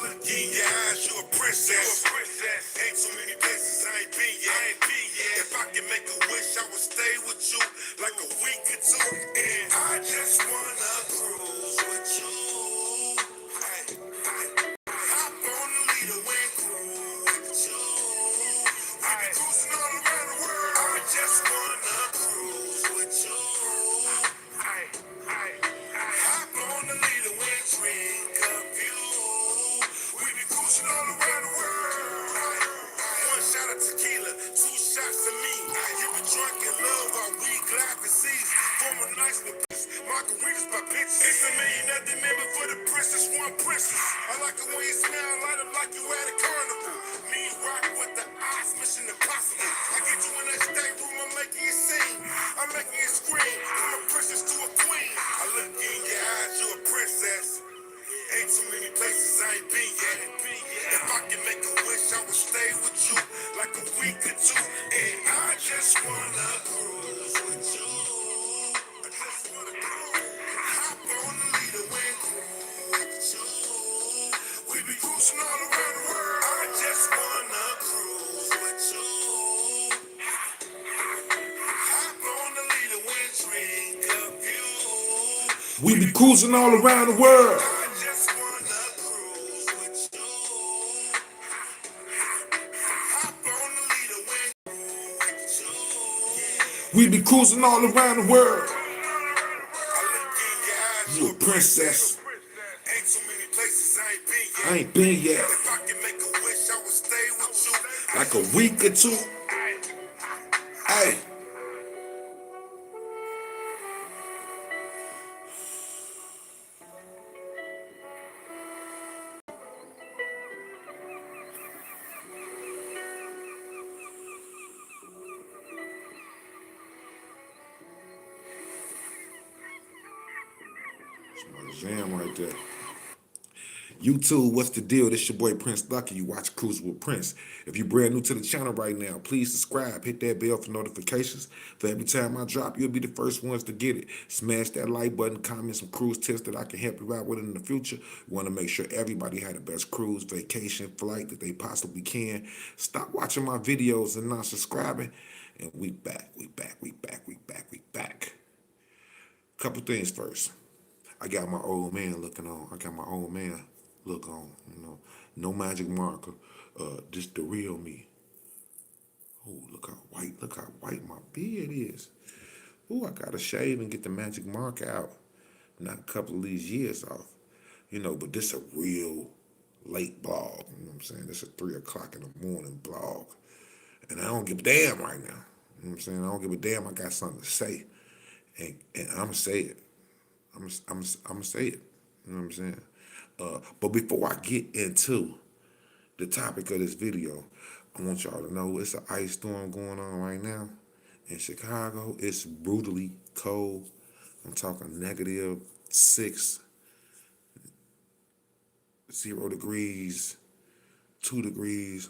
look in your eyes, you a princess. Ain't too many places I ain't been yet. If I can make a wish, I would stay with you like a week or two. And I just wanna cruise with you. Hop on the leader when cruise with you. We be cruising all around the world. I just wanna cruise with you. Hop on the leader when drink a view. We be cruising all around the world. One shot of tequila, two shots of me. You be drunk in love while we glide the seas. Form a nice with peace. Margaritas by bitches. It's a million nothing man before the princess, one princess. I like it when you smile, light up like you at a carnival. Me rock with the eyes, mission impossible. I get you in that stateroom, I'm making you sing. I'm making you scream. From a princess to a queen. I look in your eyes, you a princess. Ain't too many places I ain't been yet. If I can make a wish, I would stay with you like a week or two. And I just wanna cruise with you. I just wanna cruise. Hop on the leader when cruise with you. We be cruising all around the world. I just wanna cruise with you. Hop on the leader when drink a view. We be cruising all around the world. I just wanna cruise with you. Hop on the leader when cruise with you. We be cruising all around the world. I look in your eyes, You a princess. Ain't too many places I ain't been yet. I ain't been yet. If I can make a wish, I would stay with you Like a week or two. Hey. That's my jam right there. YouTube, what's the deal? This your boy Prince Lucky. You watch Cruise with Prince. If you're brand new to the channel right now, please subscribe. Hit that bell for notifications. For every time I drop, you'll be the first ones to get it. Smash that like button, comment some cruise tips that I can help you out with in the future. We want to make sure everybody had the best cruise, vacation, flight that they possibly can. Stop watching my videos and not subscribing. And we back. Couple things first. I got my old man looking on. I got my old man look on, no magic marker. Just the real me. Oh, look how white my beard is. Oh, I gotta shave and get the magic marker out. Knock a couple of these years off. But this a real late blog. You know what I'm saying? This a 3 o'clock in the morning blog. And I don't give a damn right now. You know what I'm saying? I don't give a damn. I got something to say. And I'ma say it. I'm say it. You know what I'm saying? But before I get into the topic of this video, I want y'all to know it's an ice storm going on right now in Chicago. It's brutally cold. I'm talking -6, 0 degrees, 2 degrees.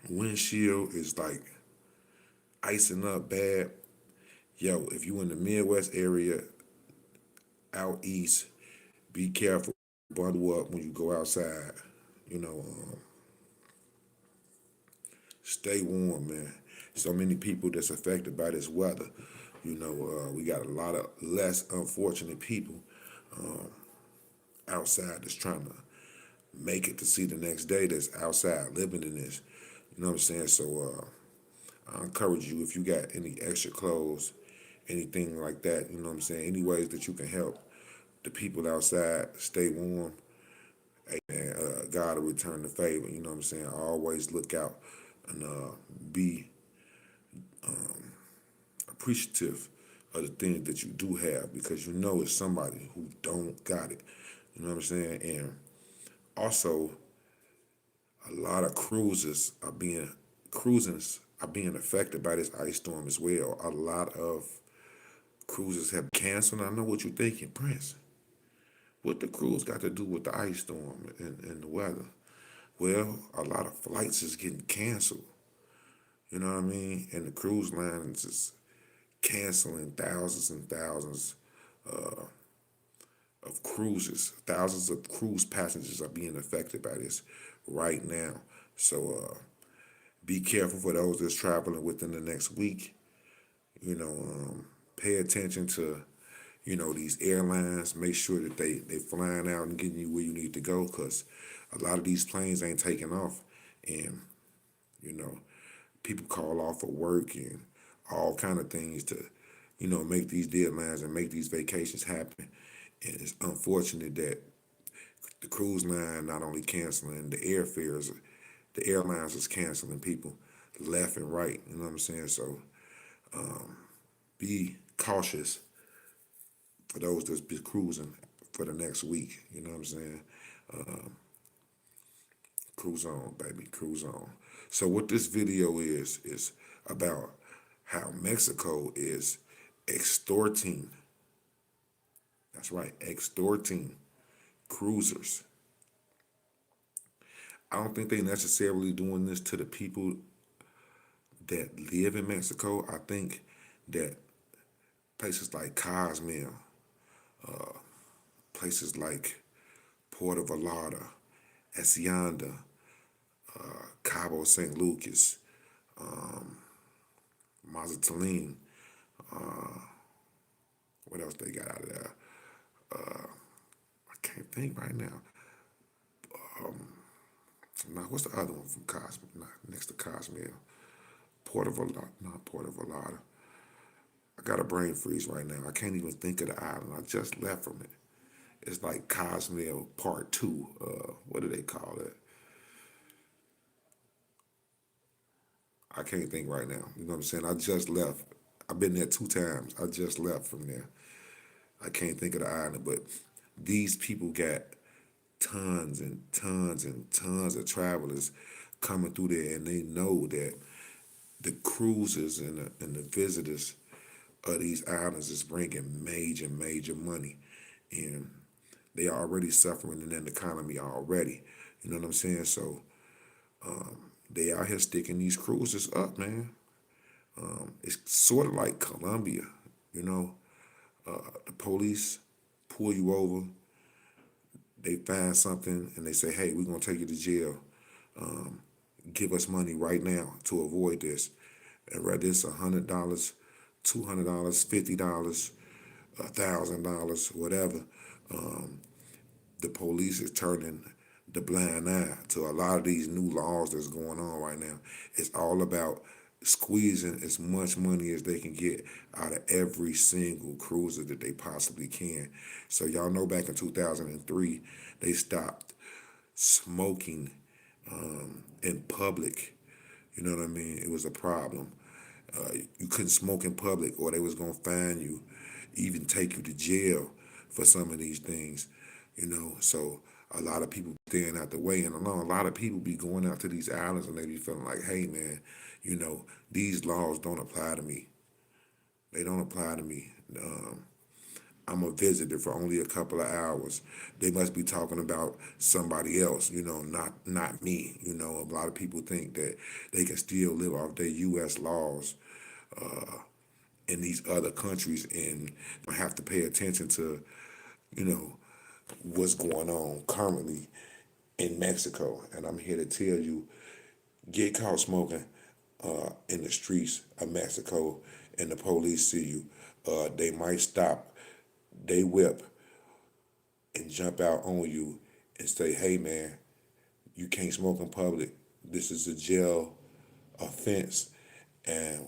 Windshield is like icing up bad. Yo, if you in the Midwest area, out east, be careful, bundle up when you go outside. Stay warm, man. So many people that's affected by this weather. We got a lot of less unfortunate people outside that's trying to make it to see the next day that's outside living in this. You know what I'm saying? So I encourage you, if you got any extra clothes, anything like that, you know what I'm saying, any ways that you can help the people outside stay warm, hey man, God will return the favor, you know what I'm saying? Always look out and be appreciative of the things that you do have, because it's somebody who don't got it. You know what I'm saying? And also, a lot of cruisers are being affected by this ice storm as well. A lot of cruises have canceled. I know what you're thinking, Prince. What the cruise got to do with the ice storm and the weather? Well, a lot of flights is getting canceled. You know what I mean? And the cruise lines is canceling thousands and thousands of cruises. Thousands of cruise passengers are being affected by this right now. So be careful for those that's traveling within the next week. You know, pay attention to, these airlines. Make sure that they flying out and getting you where you need to go, because a lot of these planes ain't taking off. And, you know, people call off of work and all kind of things to, make these deadlines and make these vacations happen. And it's unfortunate that the cruise line not only canceling the airfares, the airlines is canceling people left and right. You know what I'm saying? So be cautious for those that's be cruising for the next week. You know what I'm saying? Cruise on, baby, cruise on. So what this video is about how Mexico is extorting. That's right, extorting cruisers. I don't think they necessarily doing this to the people that live in Mexico. I think that places like Cozumel, places like Puerto Vallarta, Hacienda, Cabo San Lucas, Mazatlan, what else they got out of there? I can't think right now. Now, what's the other one from Cosmo? Next to Cozumel, Puerto Vallarta, not Puerto Vallarta. I got a brain freeze right now. I can't even think of the island. I just left from it. It's like Cozumel Part 2. What do they call it? I can't think right now. You know what I'm saying? I just left. I've been there 2 times. I just left from there. I can't think of the island, but these people got tons and tons and tons of travelers coming through there, and they know that the cruises and the visitors of these islands is bringing major, major money, and they are already suffering in that economy already. You know what I'm saying? So they out here sticking these cruises up, man. It's sort of like Colombia, you know. The police pull you over, they find something, and they say, "Hey, we're gonna take you to jail. Give us money right now to avoid this." And whether it's $100, $200, $50, $1,000, whatever, the police is turning the blind eye to a lot of these new laws that's going on right now. It's all about squeezing as much money as they can get out of every single cruiser that they possibly can. So y'all know back in 2003, they stopped smoking in public. You know what I mean? It was a problem. You couldn't smoke in public, or they was gonna fine you, even take you to jail for some of these things. So a lot of people staying out the way, and I know a lot of people be going out to these islands and they be feeling like, "Hey, man, these laws don't apply to me. They don't apply to me. I'm a visitor for only a couple of hours. They must be talking about somebody else, not me." A lot of people think that they can still live off their U.S. laws in these other countries and have to pay attention to, you know, what's going on currently in Mexico. And I'm here to tell you, get caught smoking in the streets of Mexico and the police see you, they might stop, they whip and jump out on you and say, "Hey, man, you can't smoke in public. This is a jail offense, and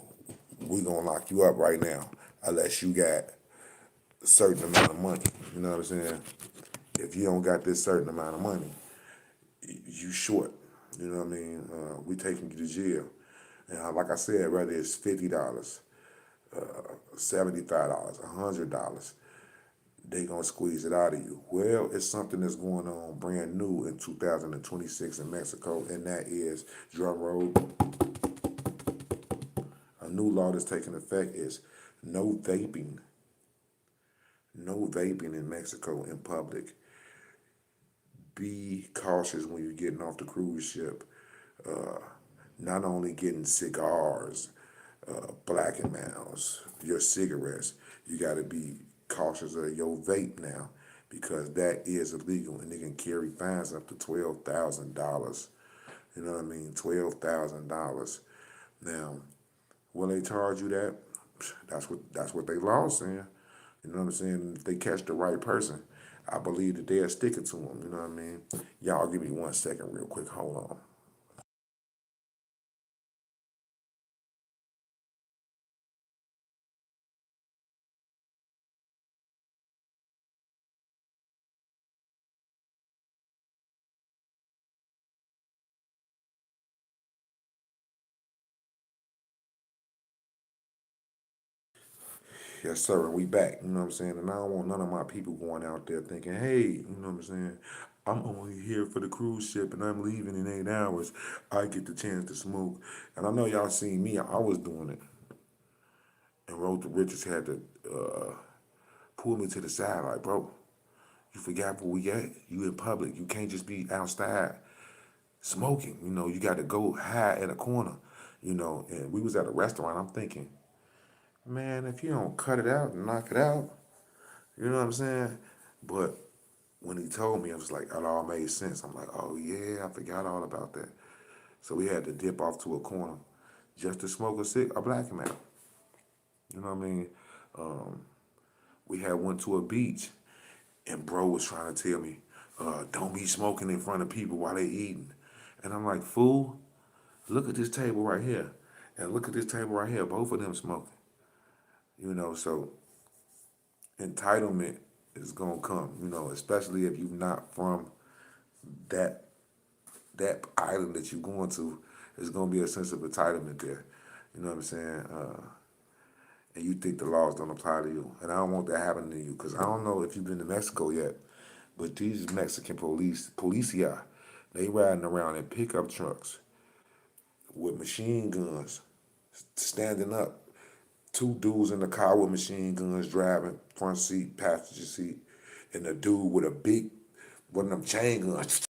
we're going to lock you up right now unless you got a certain amount of money." You know what I'm saying? If you don't got this certain amount of money, you short. You know what I mean? We taking you to jail. And like I said, whether it's $50, $75, $100, they gonna squeeze it out of you. Well, it's something that's going on brand new in 2026 in Mexico, and that is, drum roll, a new law that's taking effect is no vaping. No vaping in Mexico in public. Be cautious when you're getting off the cruise ship. Not only getting cigars, Black and Mounds, your cigarettes, you got to be cautious of your vape now, because that is illegal and they can carry fines up to $12,000. You know what I mean? $12,000. Now, will they charge you that? That's what they law saying. You know what I'm saying? If they catch the right person, I believe that they'll stick it to them. You know what I mean? Y'all give me 1 second real quick. Hold on. Yes, sir. And we back. You know what I'm saying? And I don't want none of my people going out there thinking, hey, you know what I'm saying? I'm only here for the cruise ship and I'm leaving in 8 hours. I get the chance to smoke. And I know y'all seen me. I was doing it. And Road to Riches had to pull me to the side like, bro, you forgot where we at. You in public. You can't just be outside smoking. You know, you got to go hide in a corner. You know, and we was at a restaurant. I'm thinking, man, if you don't cut it out and knock it out, you know what I'm saying? But when he told me, it was like, it all made sense. I'm like, oh yeah, I forgot all about that. So we had to dip off to a corner just to smoke a black man. You know what I mean? We had went to a beach, and bro was trying to tell me, don't be smoking in front of people while they eating. And I'm like, fool, look at this table right here. And look at this table right here. Both of them smoking. You know, so entitlement is gonna come, you know, especially if you're not from that that island that you're going to, there's gonna be a sense of entitlement there. You know what I'm saying? And you think the laws don't apply to you. And I don't want that happening to you because I don't know if you've been to Mexico yet, but these Mexican policia, they riding around in pickup trucks with machine guns, standing up. Two dudes in the car with machine guns driving, front seat, passenger seat, and a dude with a big, one of them chain guns.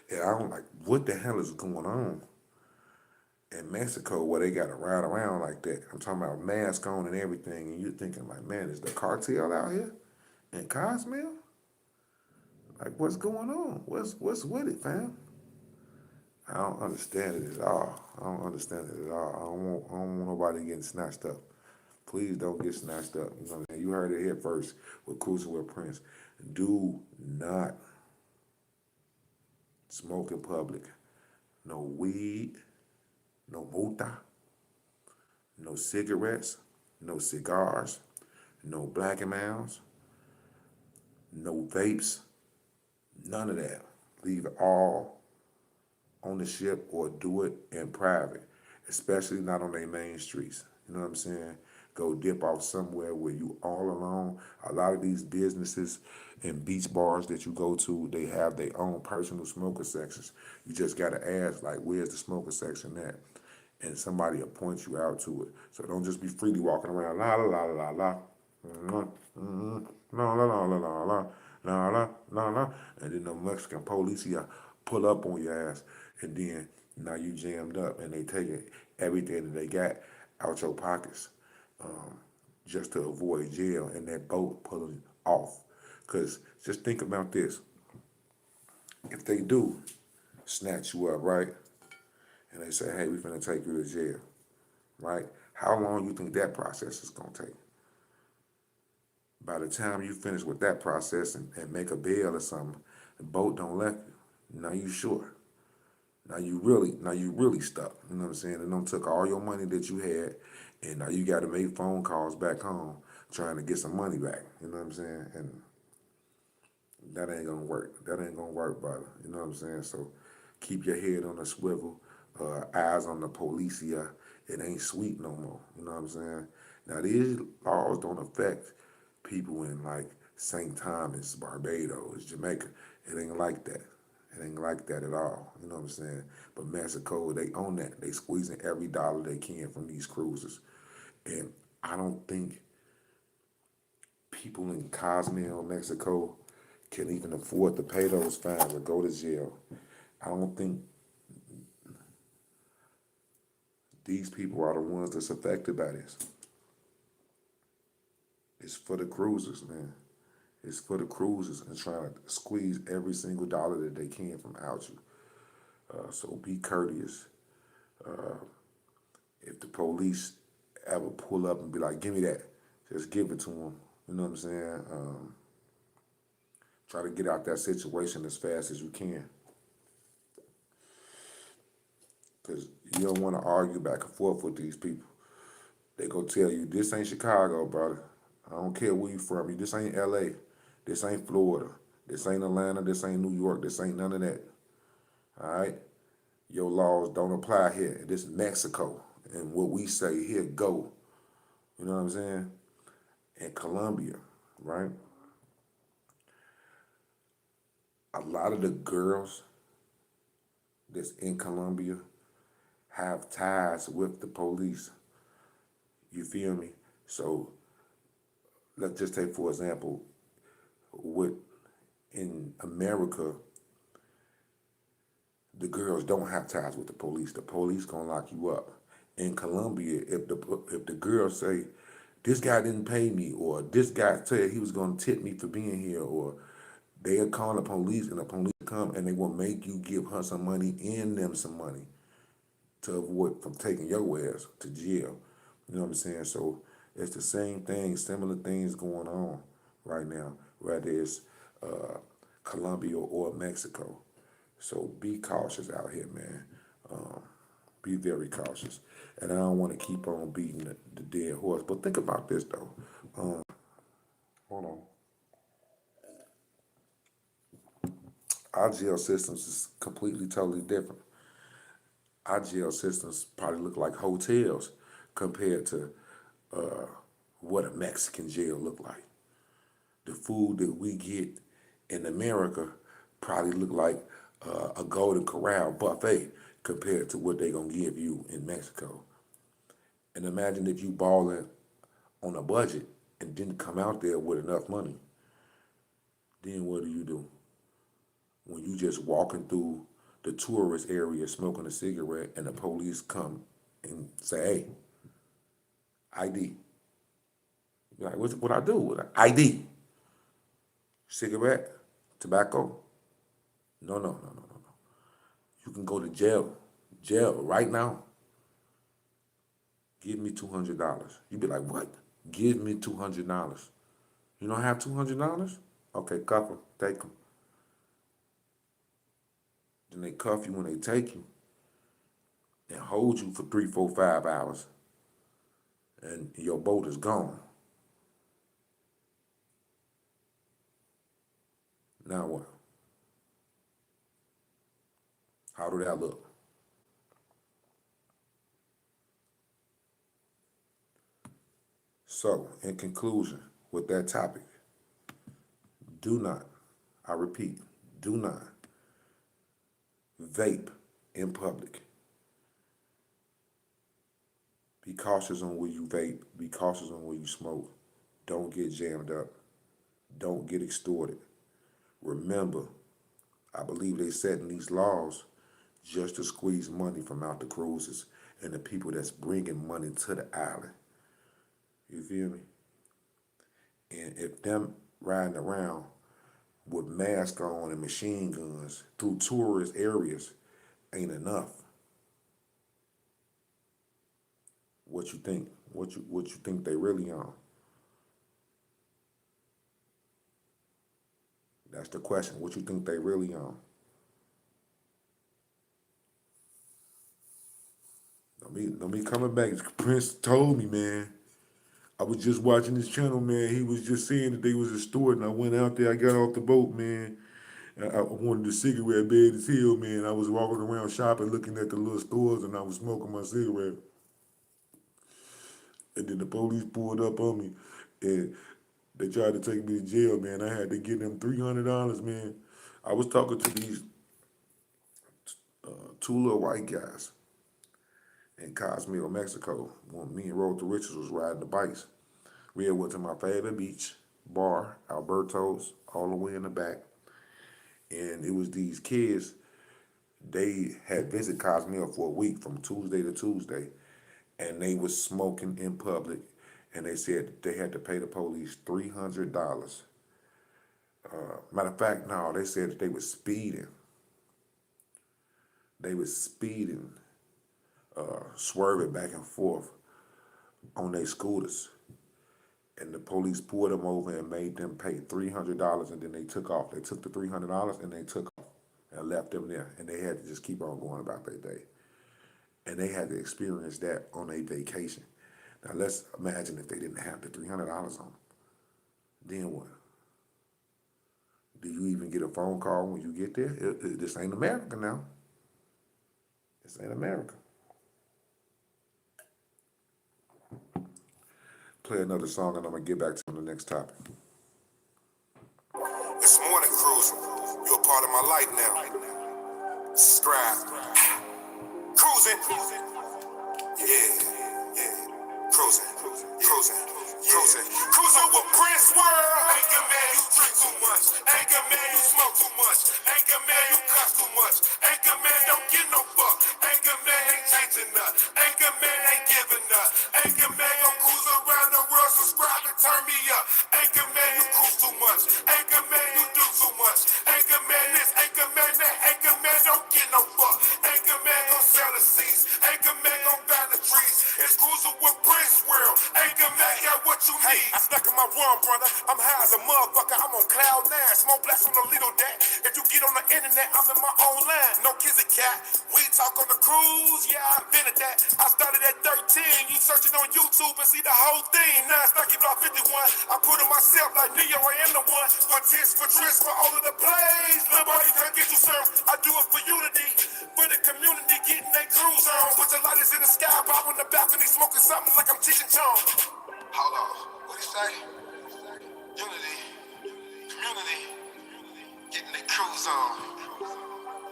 And I'm like, what the hell is going on? In Mexico, where they got to ride around like that. I'm talking about mask on and everything, and you're thinking like, man, is the cartel out here in Cozumel? Like, what's going on? What's with it, fam? I don't understand it at all. I don't understand it at all. I don't want nobody getting snatched up. Please don't get snatched up. You know what I'm saying? You heard it here first with Cruising with Prince. Do not smoke in public. No weed, no mota, no cigarettes, no cigars, no black and mounds, no vapes, none of that. Leave it all on the ship or do it in private, especially not on their main streets. You know what I'm saying? Go dip off somewhere where you all alone. A lot of these businesses and beach bars that you go to, they have their own personal smoker sections. You just gotta ask, like, where's the smoker section at? And somebody will point you out to it. So don't just be freely walking around, la la la la la. La la la la la la la la la la, and then the Mexican police here pull up on your ass, and then now you jammed up, and they taking everything that they got out your pockets, just to avoid jail and that boat pulling off. Cause just think about this: if they do snatch you up, right, and they say, "Hey, we finna take you to jail," right? How long you think that process is gonna take? By the time you finish with that process and make a bail or something, the boat don't let you. Now you sure. Now you really stuck. You know what I'm saying? And don't took all your money that you had, and now you got to make phone calls back home trying to get some money back. You know what I'm saying? And that ain't gonna work. That ain't gonna work, brother. You know what I'm saying? So keep your head on a swivel, eyes on the policia. It ain't sweet no more. You know what I'm saying? Now these laws don't affect people in like St. Thomas, Barbados, Jamaica. It ain't like that. It ain't like that at all. You know what I'm saying? But Mexico, they own that. They squeezing every dollar they can from these cruises. And I don't think people in Cozumel, Mexico, can even afford to pay those fines or go to jail. I don't think these people are the ones that's affected by this. It's for the cruisers, man. It's for the cruisers and trying to squeeze every single dollar that they can from out you. So be courteous. If the police ever pull up and be like, "Give me that," just give it to them. You know what I'm saying? Try to get out that situation as fast as you can, because you don't want to argue back and forth with these people. They go tell you, "This ain't Chicago, brother. I don't care where you from. This ain't L.A. This ain't Florida. This ain't Atlanta. This ain't New York. This ain't none of that. All right? Your laws don't apply here. This is Mexico. And what we say here, go." You know what I'm saying? In Colombia, right? A lot of the girls that's in Colombia have ties with the police. You feel me? So let's just take, for example, with in America, the girls don't have ties with the police. The police gonna lock you up. In Colombia, if the girls say, "This guy didn't pay me," or "This guy said he was gonna tip me for being here," or they'll call the police and the police come and they will make you give her some money and them some money to avoid from taking your ass to jail. You know what I'm saying? So it's the same thing, similar things going on right now, whether it's uh, Colombia or Mexico. So be cautious out here, man. Be very cautious. And I don't want to keep on beating the dead horse. But think about this, though. Hold on. Our jail systems is completely, totally different. Our jail systems probably look like hotels compared to uh, what a Mexican jail look like. The food that we get in America probably look like a Golden Corral buffet compared to what they gonna give you in Mexico. And imagine if you balling on a budget and didn't come out there with enough money. Then what do? When you just walking through the tourist area smoking a cigarette and the police come and say, "Hey, ID." You're like, what I do? What ID? Cigarette? Tobacco? No, no, no, no, no, no. You can go to jail. Jail right now. Give me $200. You be like, "What? Give me $200. You don't have $200? Okay, cuff them. Take them." Then they cuff you when they take you and hold you for 3, 4, 5 hours, and your boat is gone. Now what? How do that look? So, in conclusion, with that topic, do not, I repeat, do not vape in public. Be cautious on where you vape. Be cautious on where you smoke. Don't get jammed up. Don't get extorted. Remember, I believe they setting these laws just to squeeze money from out the cruises and the people that's bringing money to the island. You feel me? And if them riding around with masks on and machine guns through tourist areas ain't enough, what you think? What you think they really on? That's the question. What you think they really on? Don't be coming back. Prince told me, man. I was just watching this channel, man. He was just saying that they was a store, and I went out there. I got off the boat, man. I wanted a cigarette bad as hell, man. I was walking around shopping, looking at the little stores, and I was smoking my cigarette. And then the police pulled up on me, and they tried to take me to jail, man. I had to give them $300, man. I was talking to these two little white guys in Cozumel, Mexico, when me and Road to Riches was riding the bikes. We had went to my favorite beach bar, Alberto's, all the way in the back. And it was these kids, they had visited Cozumel for a week from Tuesday to Tuesday, and they was smoking in public, and they said they had to pay the police $300 Matter of fact, no, they said that they was speeding. They was speeding, swerving back and forth on their scooters. And the police pulled them over and made them pay $300, and then they took off. They took the $300 and they took off and left them there. And they had to just keep on going about their day. And they had to experience that on a vacation. Now let's imagine if they didn't have the $300 on them. Then what? Do you even get a phone call when you get there? This ain't America now. This ain't America. Play another song and I'm gonna get back to the next topic. It's morning cruising. You're a part of my life now. Subscribe. Cruising. Yeah. Cruising. Cruising with Prince World. Anchor man, you drink too much. Anchor man, you smoke too much. Anchor man, you cuss too much. Anchor man, don't get no fuck. Anchor man ain't changing up. Anchor man ain't giving up. Anchor man gon' cruise around the world. Subscribe and turn me up. Anchor man, you cruise too much. Anchor man, you do too much. Anchor man this, anchor man that. Anchor man don't get no fuck. Anchor man gon' sell the seats. Anchor man gon' buy the trees. It's cruising with Prince World. Anchor man got what you need. I stuck in my run, brother. I'm high as a motherfucker. I'm on cloud 9. Smoke blast on the little dat. If you get on the internet, I'm in my own line. No kizzy cat. We talk on the cruise. Yeah, I invented that. I started at 13. You searching on YouTube and see the whole thing. Now it's Stucky Block 51. I put it myself like Neo. I am the one. For tips, for tricks, for all of the plays. Nobody can get you some. I do it for unity. For the community getting their cruise on. Put the lighters in the sky. Pop on the balcony smoking something like I'm teaching Chong. Hold on. What do you say? Unity. Community. Getting their cruise on.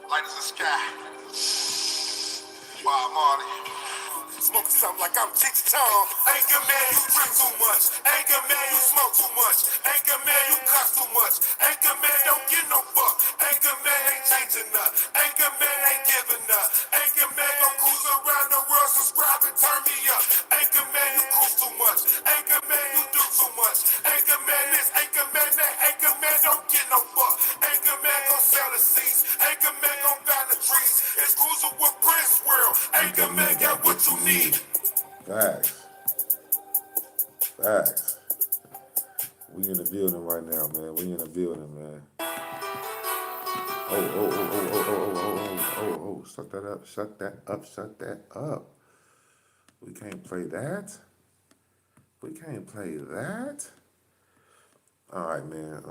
Light as the sky. Wild Marty. Smoking something like I'm teaching Chong. Anchor man, you drink too much. Anchor man, you smoke too much. Anchor man, you cuss too much. Anchor man, don't get no fuck. Anchor man ain't changing up. Anchor man ain't giving up. Anchor man gon' cruise around the world. Subscribe and turn me up. Anchor man, you cruise too much. Anchor man, you do too much. Anchor man this, anchor man that. Anchor man don't get no fuck. Anchor man gon' sell the seats. Anchor man gon' buy the trees. It's cruising with Prince World. Anchor man got what you need. Facts. Facts. We in the building right now, man. We in the building, man. Oh. Shut that up. Shut that up. Shut that up. We can't play that. We can't play that. All right, man.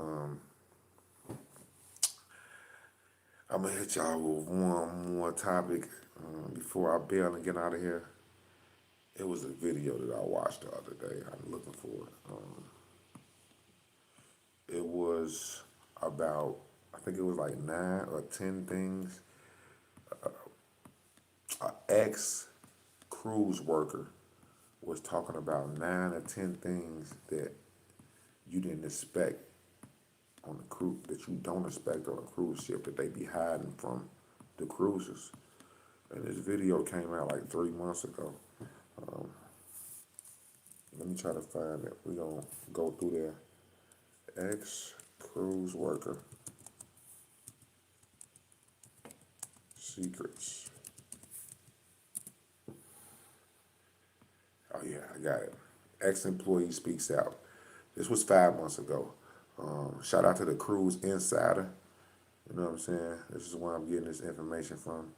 I'm gonna hit y'all with one more topic before I bail and get out of here. It was a video that I watched the other day. I'm looking for it. It was about, I think it was like 9 or 10 things. An ex-cruise worker was talking about 9 or 10 things that you didn't expect on the cruise, that you don't expect on a cruise ship, that they be hiding from the cruisers. And this video came out like 3 months ago. Let me try to find it. We're going to go through there. Ex-cruise worker secrets. Oh, yeah, I got it. Ex-employee speaks out. This was 5 months ago. Shout out to the Cruise Insider. You know what I'm saying? This is where I'm getting this information from.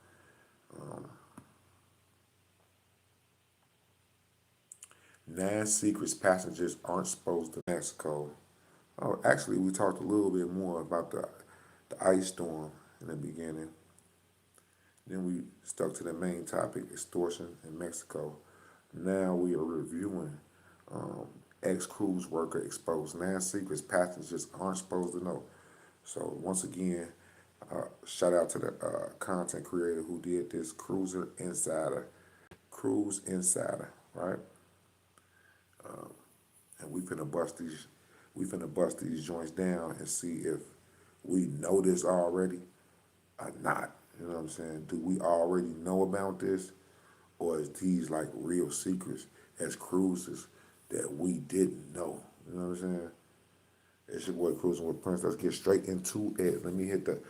9 secrets passengers aren't supposed to Mexico. Oh, actually, we talked a little bit more about the ice storm in the beginning. Then we stuck to the main topic, extortion in Mexico. Now we are reviewing ex-cruise worker exposed 9 secrets passengers aren't supposed to know. So once again, shout out to the content creator who did this, Cruise Insider, right? And we finna bust these joints down and see if we know this already or not. You know what I'm saying? Do we already know about this, or is these like real secrets as cruises that we didn't know? You know what I'm saying? It's your boy Cruising with Prince. Let's get straight into it. Let me hit the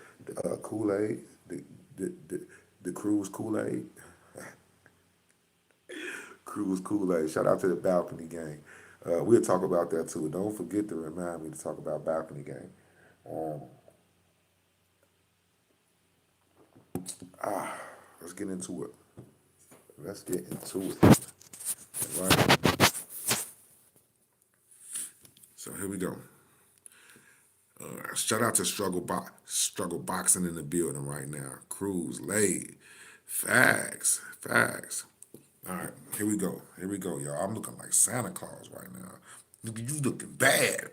Kool-Aid, the, the, the Cruise Kool-Aid. Cruise Kool-Aid. Shout out to the balcony gang. We'll talk about that too. Don't forget to remind me to talk about balcony gang. Um, let's get into it. Let's get into it. All right. So here we go. Shout out to Struggle Boxing in the building right now. Cruz, laid, facts, facts. All right, here we go. Here we go, y'all. I'm looking like Santa Claus right now. You looking bad.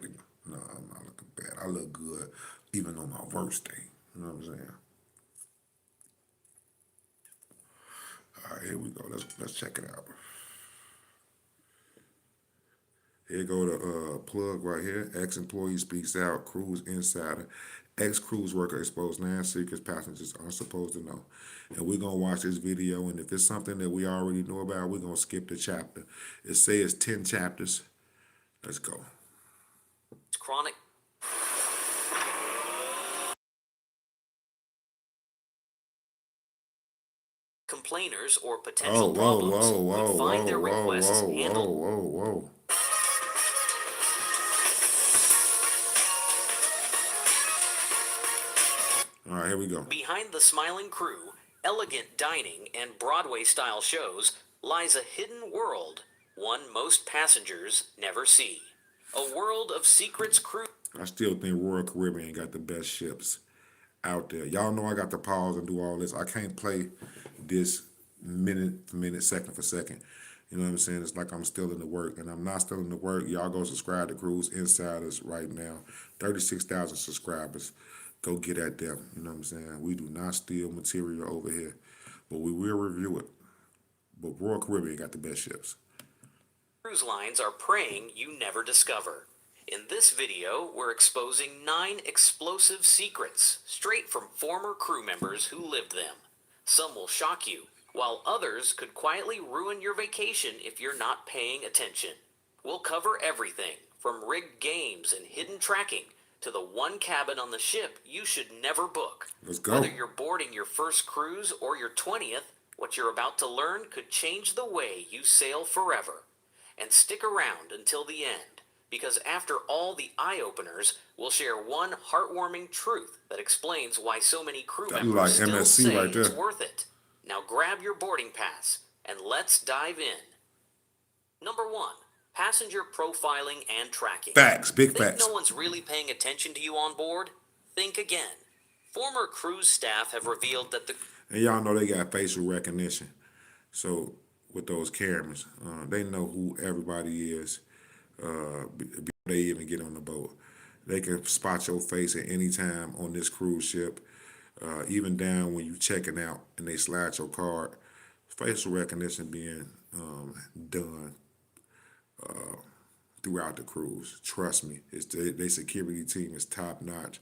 No, I'm not looking bad. I look good even on my worst day. You know what I'm saying? All right, here we go. Let's check it out. Here go the plug right here. Ex-employee speaks out. Cruise insider. Ex-cruise worker exposed 9 secrets passengers aren't supposed to know. And we're going to watch this video. And if it's something that we already know about, we're going to skip the chapter. It says 10 chapters. Let's go. Chronic. Complainers or potential Oh, whoa, problems whoa, whoa, would find whoa, their whoa, requests whoa, handled. whoa, whoa, whoa. All right, here we go. Behind the smiling crew, elegant dining, and Broadway-style shows lies a hidden world, one most passengers never see. A world of secrets cruise. I still think Royal Caribbean got the best ships out there. Y'all know I got to pause and do all this. I can't play this minute for minute, second for second. You know what I'm saying? It's like I'm still in the work, and I'm not still in the work. Y'all go subscribe to Cruise Insiders right now. 36,000 subscribers. Go get at them. You know what I'm saying? We do not steal material over here, but we will review it. But Royal Caribbean got the best ships. Cruise lines are praying you never discover. In this video, we're exposing 9 explosive secrets straight from former crew members who lived them. Some will shock you, while others could quietly ruin your vacation if you're not paying attention. We'll cover everything from rigged games and hidden tracking to the one cabin on the ship you should never book. Let's go. Whether you're boarding your first cruise or your 20th, what you're about to learn could change the way you sail forever. And stick around until the end, because after all the eye-openers, we'll share one heartwarming truth that explains why so many crew That members like still MSC say right it's there. worth it. Now grab your boarding pass, and let's dive in. Number 1. Passenger profiling and tracking. Facts, big Think facts. no one's really paying attention to you on board? Think again. Former cruise staff have revealed that the And y'all know they got facial recognition. So with those cameras, they know who everybody is before they even get on the boat. They can spot your face at any time on this cruise ship, even down when you checking out and they slide your card. Facial recognition being done throughout the cruise. Trust me, their security team is top notch.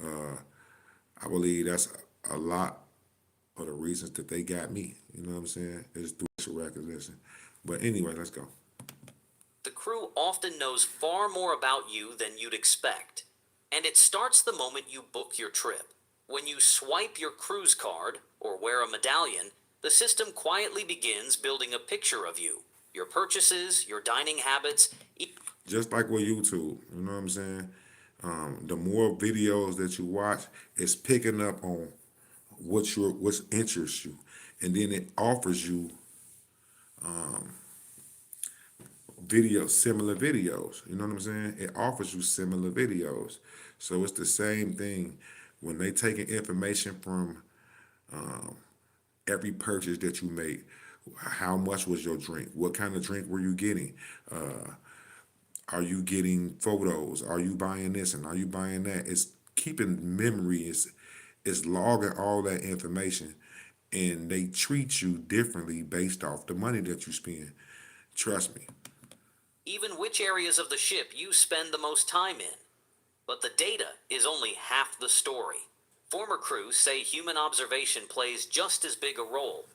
I believe that's a lot of the reasons that they got me. You know what I'm saying? Is through facial recognition. But anyway, let's go. The crew often knows far more about you than you'd expect. And it starts the moment you book your trip. When you swipe your cruise card or wear a medallion, the system quietly begins building a picture of you, your purchases, your dining habits. Just like with YouTube, you know what I'm saying? The more videos that you watch, it's picking up on what interests you, and then it offers you similar videos. You know what I'm saying? It offers you similar videos. So it's the same thing when they taking information from every purchase that you make. How much was your drink? What kind of drink were you getting? Are you getting photos? Are you buying this and are you buying that? It's keeping memories. It's logging all that information, and they treat you differently based off the money that you spend. Trust me. Even which areas of the ship you spend the most time in. But the data is only half the story. Former crews say human observation plays just as big a role.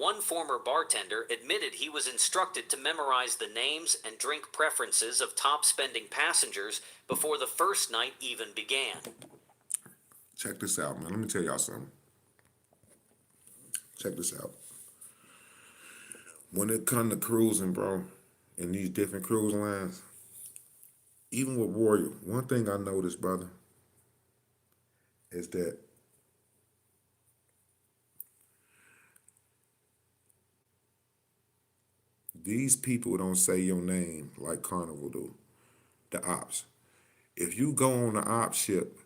One former bartender admitted he was instructed to memorize the names and drink preferences of top spending passengers before the first night even began. Check this out, man. Let me tell y'all something. Check this out. When it comes to cruising, bro, and these different cruise lines, even with Royal, one thing I noticed, brother, is that these people don't say your name like Carnival do, the ops. If you go on the op ship,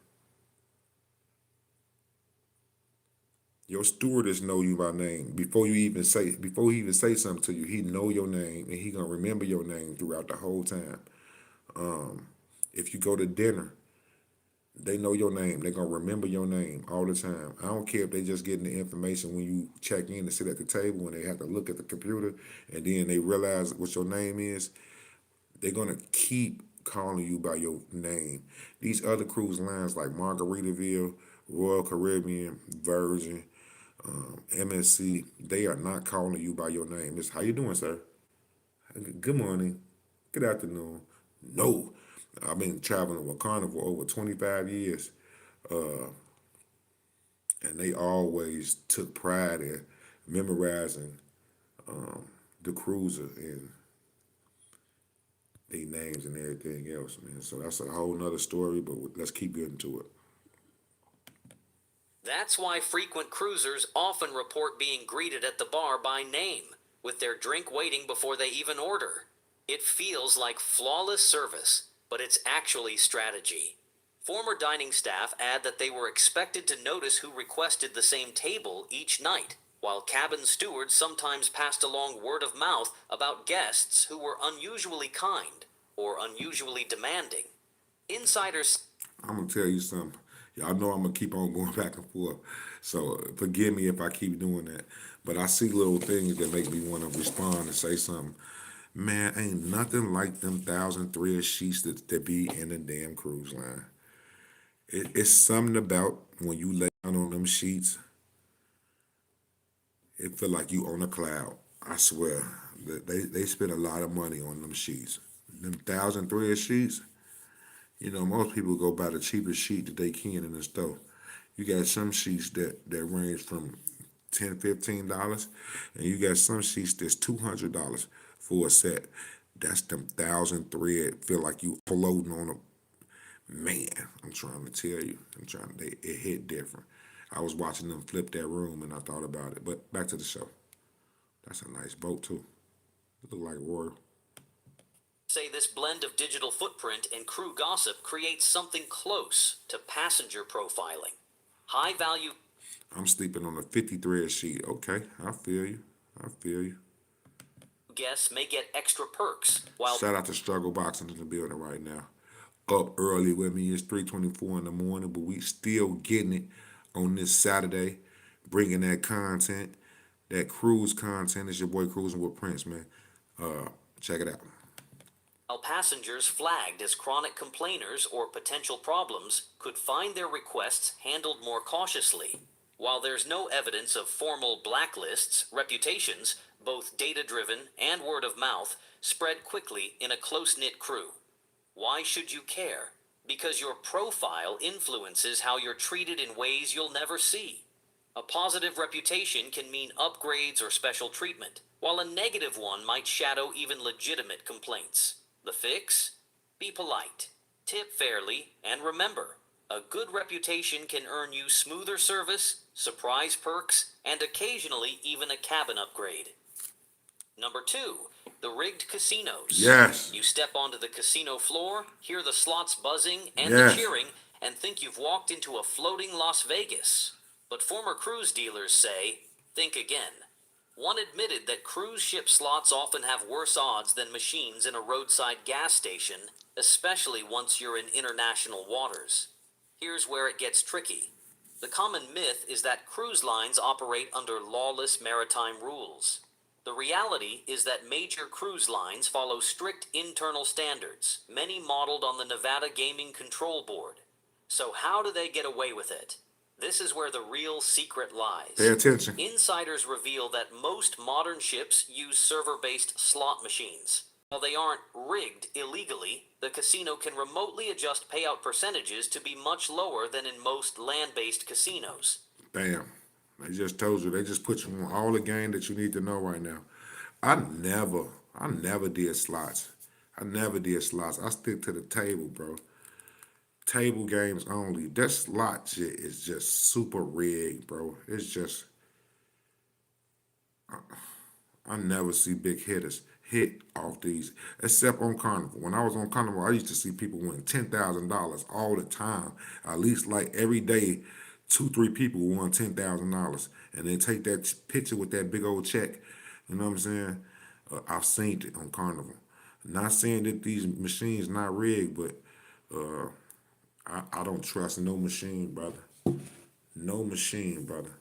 your stewardess know you by name before he even say something to you. He know your name and he gonna remember your name throughout the whole time. If you go to dinner, they know your name. They're gonna remember your name all the time. I don't care if they just getting the information when you check in and sit at the table and they have to look at the computer and then they realize what your name is. They're gonna keep calling you by your name. These other cruise lines like Margaritaville, Royal Caribbean, Virgin, MSC, they are not calling you by your name. It's how you doing, sir? Good morning. Good afternoon. No. I've been traveling with Carnival over 25 years, and they always took pride in memorizing the cruiser and their names and everything else, man. So that's a whole nother story, but let's keep getting to it. That's why frequent cruisers often report being greeted at the bar by name, with their drink waiting before they even order. It feels like flawless service, but it's actually strategy. Former dining staff add that they were expected to notice who requested the same table each night, while cabin stewards sometimes passed along word of mouth about guests who were unusually kind or unusually demanding. Insiders I'm gonna tell you something. Y'all know I'm gonna keep on going back and forth. So forgive me if I keep doing that. But I see little things that make me want to respond and say something. Man, ain't nothing like them 1,000 thread sheets that be in the damn cruise line. It's something about when you lay down on them sheets, it feel like you on a cloud. I swear. They spend a lot of money on them sheets. Them 1,000 thread sheets, you know, most people go buy the cheapest sheet that they can in the store. You got some sheets that range from $10, $15, and you got some sheets that's $200 for a set. That's them 1,000 thread. Feel like you floating on a man. I'm trying to tell you. It hit different. I was watching them flip that room and I thought about it. But back to the show. That's a nice boat too. It look like Royal. say this blend of digital footprint and crew gossip creates something close to passenger profiling. High value I'm sleeping on a 50 thread sheet. Okay, I feel you. I feel you. guests may get extra perks, while Shout out to Struggle Boxing in the building right now. Up early with me. It's 3:24 in the morning, but we still getting it on this Saturday, bringing that content, that cruise content. It's your boy Cruising with Prince, man. Check it out. passengers flagged as chronic complainers or potential problems could find their requests handled more cautiously. While there's no evidence of formal blacklists, reputations, both data-driven and word of mouth, spread quickly in a close-knit crew. Why should you care? Because your profile influences how you're treated in ways you'll never see. A positive reputation can mean upgrades or special treatment, while a negative one might shadow even legitimate complaints. The fix? Be polite, tip fairly, and remember, a good reputation can earn you smoother service, surprise perks, and occasionally even a cabin upgrade. Number 2, the rigged casinos. Yes. You step onto the casino floor, hear the slots buzzing and the Yes. cheering, and think you've walked into a floating Las Vegas. But former cruise dealers say, think again. One admitted that cruise ship slots often have worse odds than machines in a roadside gas station, especially once you're in international waters. Here's where it gets tricky. The common myth is that cruise lines operate under lawless maritime rules. The reality is that major cruise lines follow strict internal standards, many modeled on the Nevada Gaming Control Board. So how do they get away with it? This is where the real secret lies. Pay attention. Insiders reveal that most modern ships use server-based slot machines. While they aren't rigged illegally, the casino can remotely adjust payout percentages to be much lower than in most land-based casinos. Bam. They just told you. They just put you on all the game that you need to know right now. I never did slots. I never did slots. I stick to the table, bro. Table games only. That slot shit is just super rigged, bro. It's just, I never see big hitters hit off these, except on Carnival. When I was on Carnival, I used to see people win $10,000 all the time. At least like every day, two, three people won $10,000, and they take that picture with that big old check. You know what I'm saying? I've seen it on Carnival. Not saying that these machines not rigged, but I don't trust no machine, brother. No machine, brother.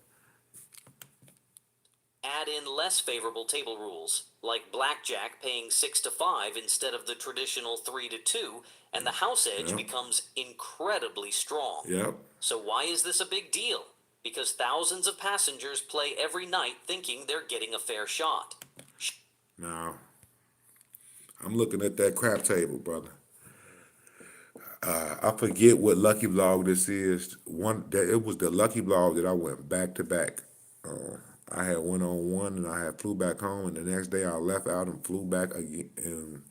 Add in less favorable table rules, like blackjack paying 6 to 5 instead of the traditional 3 to 2, and the house edge Yep. becomes incredibly strong. Yep. So why is this a big deal? Because thousands of passengers play every night thinking they're getting a fair shot. Now, I'm looking at that crap table, brother. I forget what Lucky Blog this is. It was the Lucky Blog that I went back to back. I had one on one, and I had flew back home, and the next day I left out and flew back again and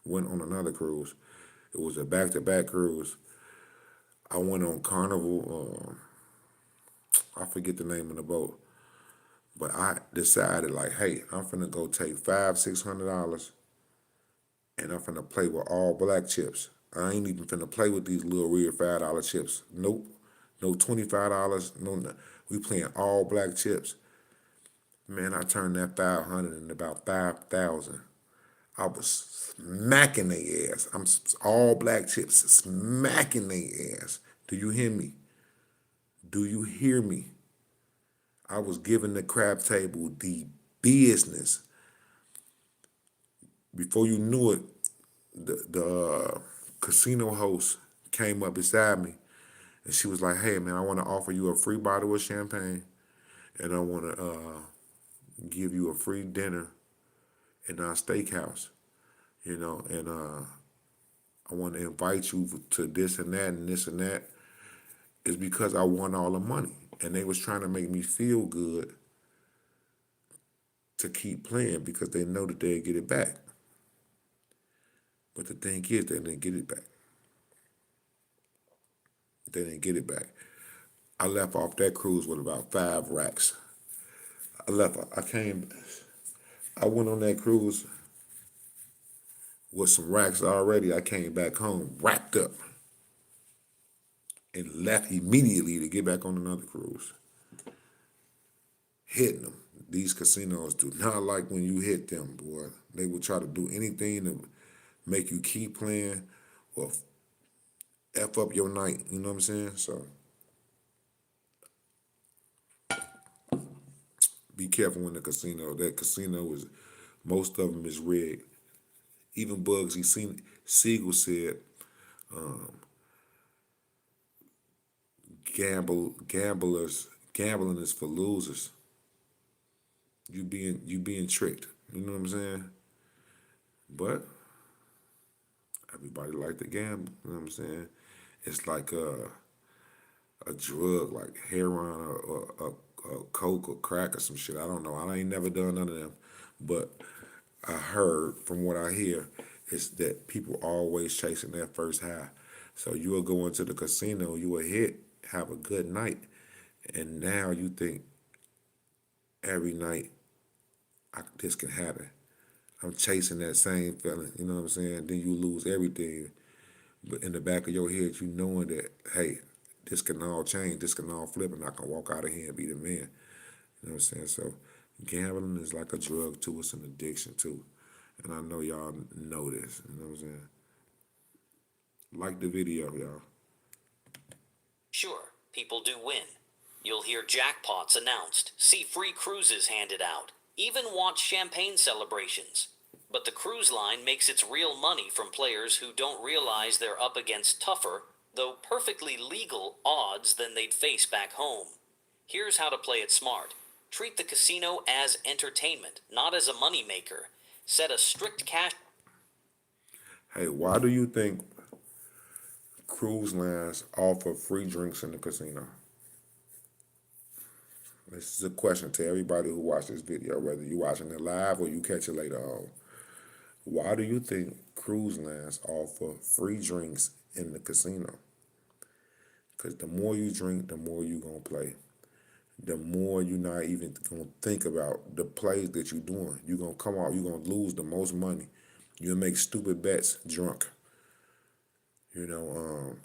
went on another cruise. It was a back to back cruise. I went on Carnival. I forget the name of the boat, but I decided like, hey, I'm finna go take $500-$600, and I'm finna play with all black chips. I ain't even finna play with these little real $5 chips. Nope. No $25. No. We playing all black chips. Man, I turned that 500 into about 5,000. I was smacking their ass. I'm all black chips, smacking their ass. Do you hear me? Do you hear me? I was giving the crab table the business. Before you knew it, the casino host came up beside me, and she was like, "Hey, man, I want to offer you a free bottle of champagne, and I want to give you a free dinner in our steakhouse, and I want to invite you to this and that and this and that." It's because I won all the money, and they was trying to make me feel good to keep playing because they know that they'd get it back. But the thing is, they didn't get it back. They didn't get it back. I left off that cruise with about 5 racks. I went on that cruise with some racks already. I came back home racked up and left immediately to get back on another cruise. Hitting them. These casinos do not like when you hit them, boy. They will try to do anything to make you keep playing or F up your night. You know what I'm saying? So be careful in the casino. That casino is, most of them is rigged. Even Bugsy Siegel said, gambling is for losers. You being tricked. You know what I'm saying? But everybody like to gamble. You know what I'm saying? It's like a drug, like heroin or coke or crack or some shit. I don't know. I ain't never done none of them, but I heard from what I hear is that people always chasing that first high. So you will go into the casino, you will hit, have a good night, and now you think every night this can happen. I'm chasing that same feeling, you know what I'm saying? Then you lose everything. But in the back of your head, you knowing that, hey, this can all change, this can all flip, and I can walk out of here and be the man. You know what I'm saying? So gambling is like a drug too, it's an addiction too. And I know y'all know this, you know what I'm saying? Like the video, y'all. Sure, people do win. You'll hear jackpots announced, see free cruises handed out, even watch champagne celebrations. But the cruise line makes its real money from players who don't realize they're up against tougher, though perfectly legal odds than they'd face back home. Here's how to play it smart. Treat the casino as entertainment, not as a moneymaker. Set a strict cash. Hey, why do you think cruise lines offer free drinks in the casino? This is a question to everybody who watched this video, whether you're watching it live or you catch it later on. Why do you think cruise lines offer free drinks in the casino? Because the more you drink, the more you're going to play. The more you're not even going to think about the plays that you're doing. You're going to come out, you're going to lose the most money. You'll make stupid bets drunk. You know,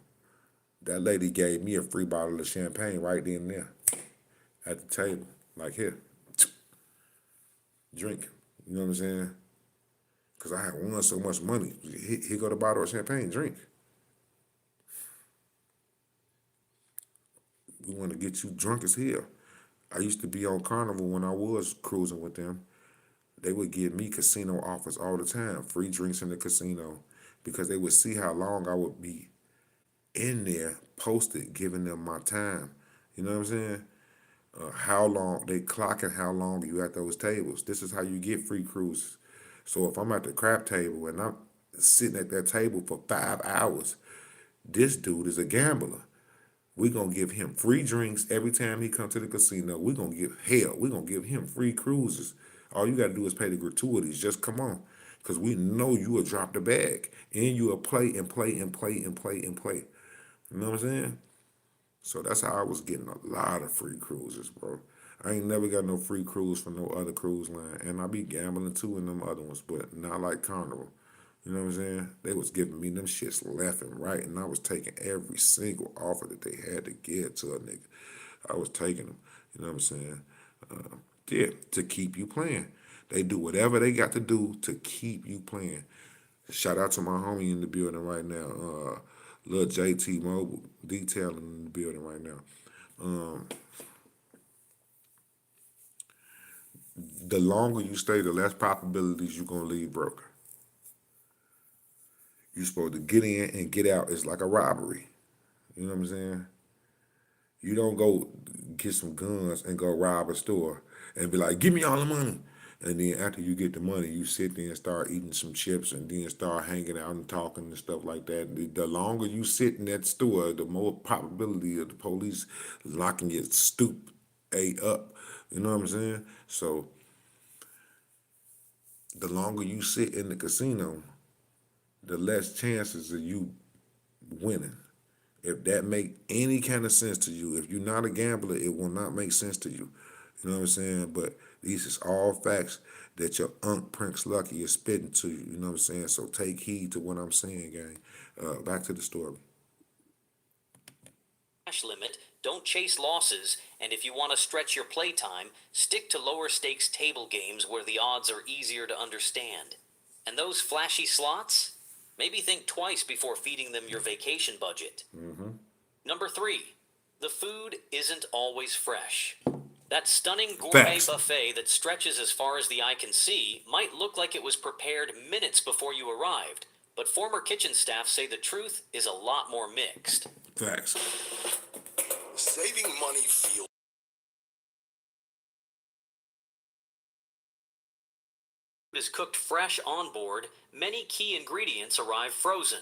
that lady gave me a free bottle of champagne right then and there at the table. Like, here, drink. You know what I'm saying? Because I had won so much money. Here go the bottle of champagne, drink. We want to get you drunk as hell. I used to be on Carnival when I was cruising with them. They would give me casino offers all the time, free drinks in the casino, because they would see how long I would be in there posted, giving them my time. You know what I'm saying? How long they clocking how long you at those tables. This is how you get free cruises. So if I'm at the crap table and I'm sitting at that table for 5 hours, this dude is a gambler. We're going to give him free drinks every time he comes to the casino. We're going to give hell. We're going to give him free cruises. All you got to do is pay the gratuities. Just come on. Because we know you will drop the bag. And you will play and play and play and play and play. You know what I'm saying? So that's how I was getting a lot of free cruises, bro. I ain't never got no free cruise from no other cruise line. And I be gambling too in them other ones, but not like Carnival. You know what I'm saying? They was giving me them shits left and right, and I was taking every single offer that they had to get to a nigga. I was taking them. You know what I'm saying? Yeah, to keep you playing. They do whatever they got to do to keep you playing. Shout out to my homie in the building right now. Lil JT Mobile detailing in the building right now. The longer you stay, the less probabilities you're gonna leave broke. You're supposed to get in and get out. It's like a robbery. You know what I'm saying? You don't go get some guns and go rob a store and be like, give me all the money. And then after you get the money, you sit there and start eating some chips and then start hanging out and talking and stuff like that. The longer you sit in that store, the more probability of the police locking your stoop up. You know what I'm saying? So the longer you sit in the casino, the less chances of you winning. If that make any kind of sense to you, if you're not a gambler, it will not make sense to you. You know what I'm saying? But these is all facts that your Unc Prince Lucky is spitting to you. You know what I'm saying? So take heed to what I'm saying, gang. Back to the story. Limit, don't chase losses, and if you want to stretch your playtime, stick to lower stakes table games where the odds are easier to understand. And those flashy slots? Maybe think twice before feeding them your vacation budget. Number 3, the food isn't always fresh. That stunning gourmet Facts. buffet that stretches as far as the eye can see might look like it was prepared minutes before you arrived, but former kitchen staff say the truth is a lot more mixed. Facts. Saving money feels Is cooked fresh on board, many key ingredients arrive frozen.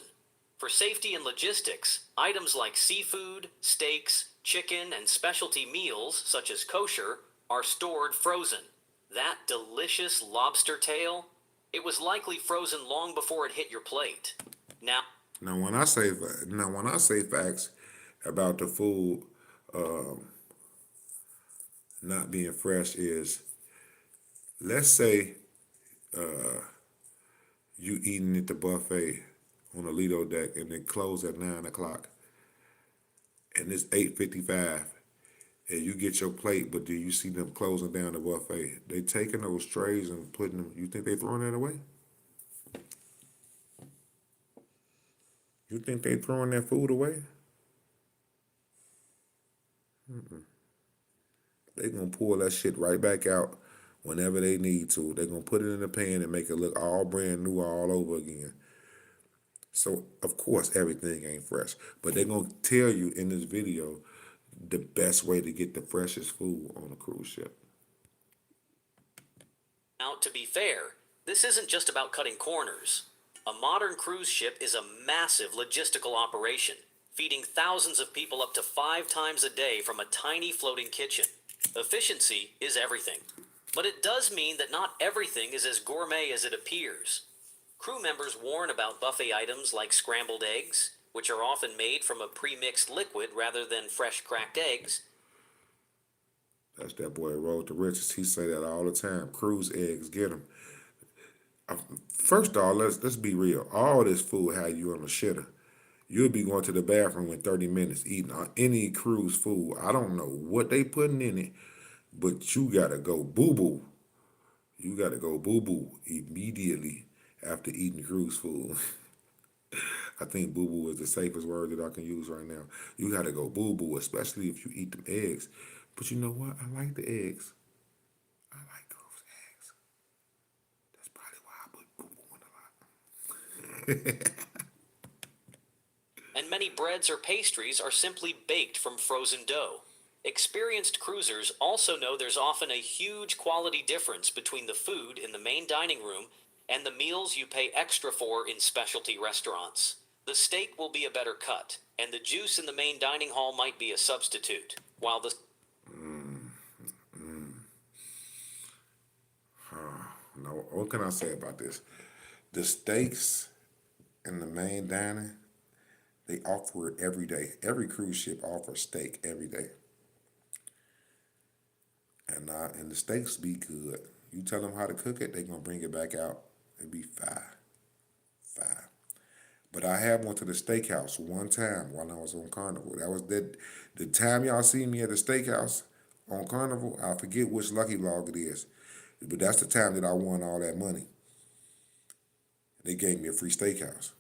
For safety and logistics, items like seafood, steaks, chicken, and specialty meals, such as kosher, are stored frozen. That delicious lobster tail? It was likely frozen long before it hit your plate. Now, Now when I say facts about the food not being fresh is, let's say you eating at the buffet on the Lido deck and they close at 9 o'clock and it's 8:55 and you get your plate, but do you see them closing down the buffet? They taking those trays and putting them. You think they throwing that away? You think they throwing that food away? They gonna pull that shit right back out whenever they need to. They gonna put it in the pan and make it look all brand new all over again. So of course everything ain't fresh, but they're gonna tell you in this video the best way to get the freshest food on a cruise ship. Now, to be fair, this isn't just about cutting corners. A modern cruise ship is a massive logistical operation, feeding thousands of people up to 5 times a day from a tiny floating kitchen. Efficiency is everything. But it does mean that not everything is as gourmet as it appears. Crew members warn about buffet items like scrambled eggs, which are often made from a pre-mixed liquid rather than fresh cracked eggs. That's that boy Road to Riches. He say that all the time. Cruise eggs, get them. First of all, let's be real. All this food had you on a shitter. You'll be going to the bathroom in 30 minutes eating any cruise food. I don't know what they putting in it, but you gotta go boo boo. You gotta go boo boo immediately after eating cruise food. I think boo boo is the safest word that I can use right now. You gotta go boo boo, especially if you eat them eggs. But you know what? I like the eggs. I like those eggs. That's probably why I put boo boo in a lot. And many breads or pastries are simply baked from frozen dough. Experienced cruisers also know there's often a huge quality difference between the food in the main dining room and the meals you pay extra for in specialty restaurants. The steak will be a better cut, and the juice in the main dining hall might be a substitute, while the No, what can I say about this? The steaks in the main dining, they offer it every day. Every cruise ship offers steak every day. And the steaks be good. You tell them how to cook it, they gonna bring it back out. It be fire. Fire. But I have went to the steakhouse one time while I was on Carnival. That was the time y'all see me at the steakhouse on Carnival. I forget which lucky log it is. But that's the time that I won all that money. They gave me a free steakhouse.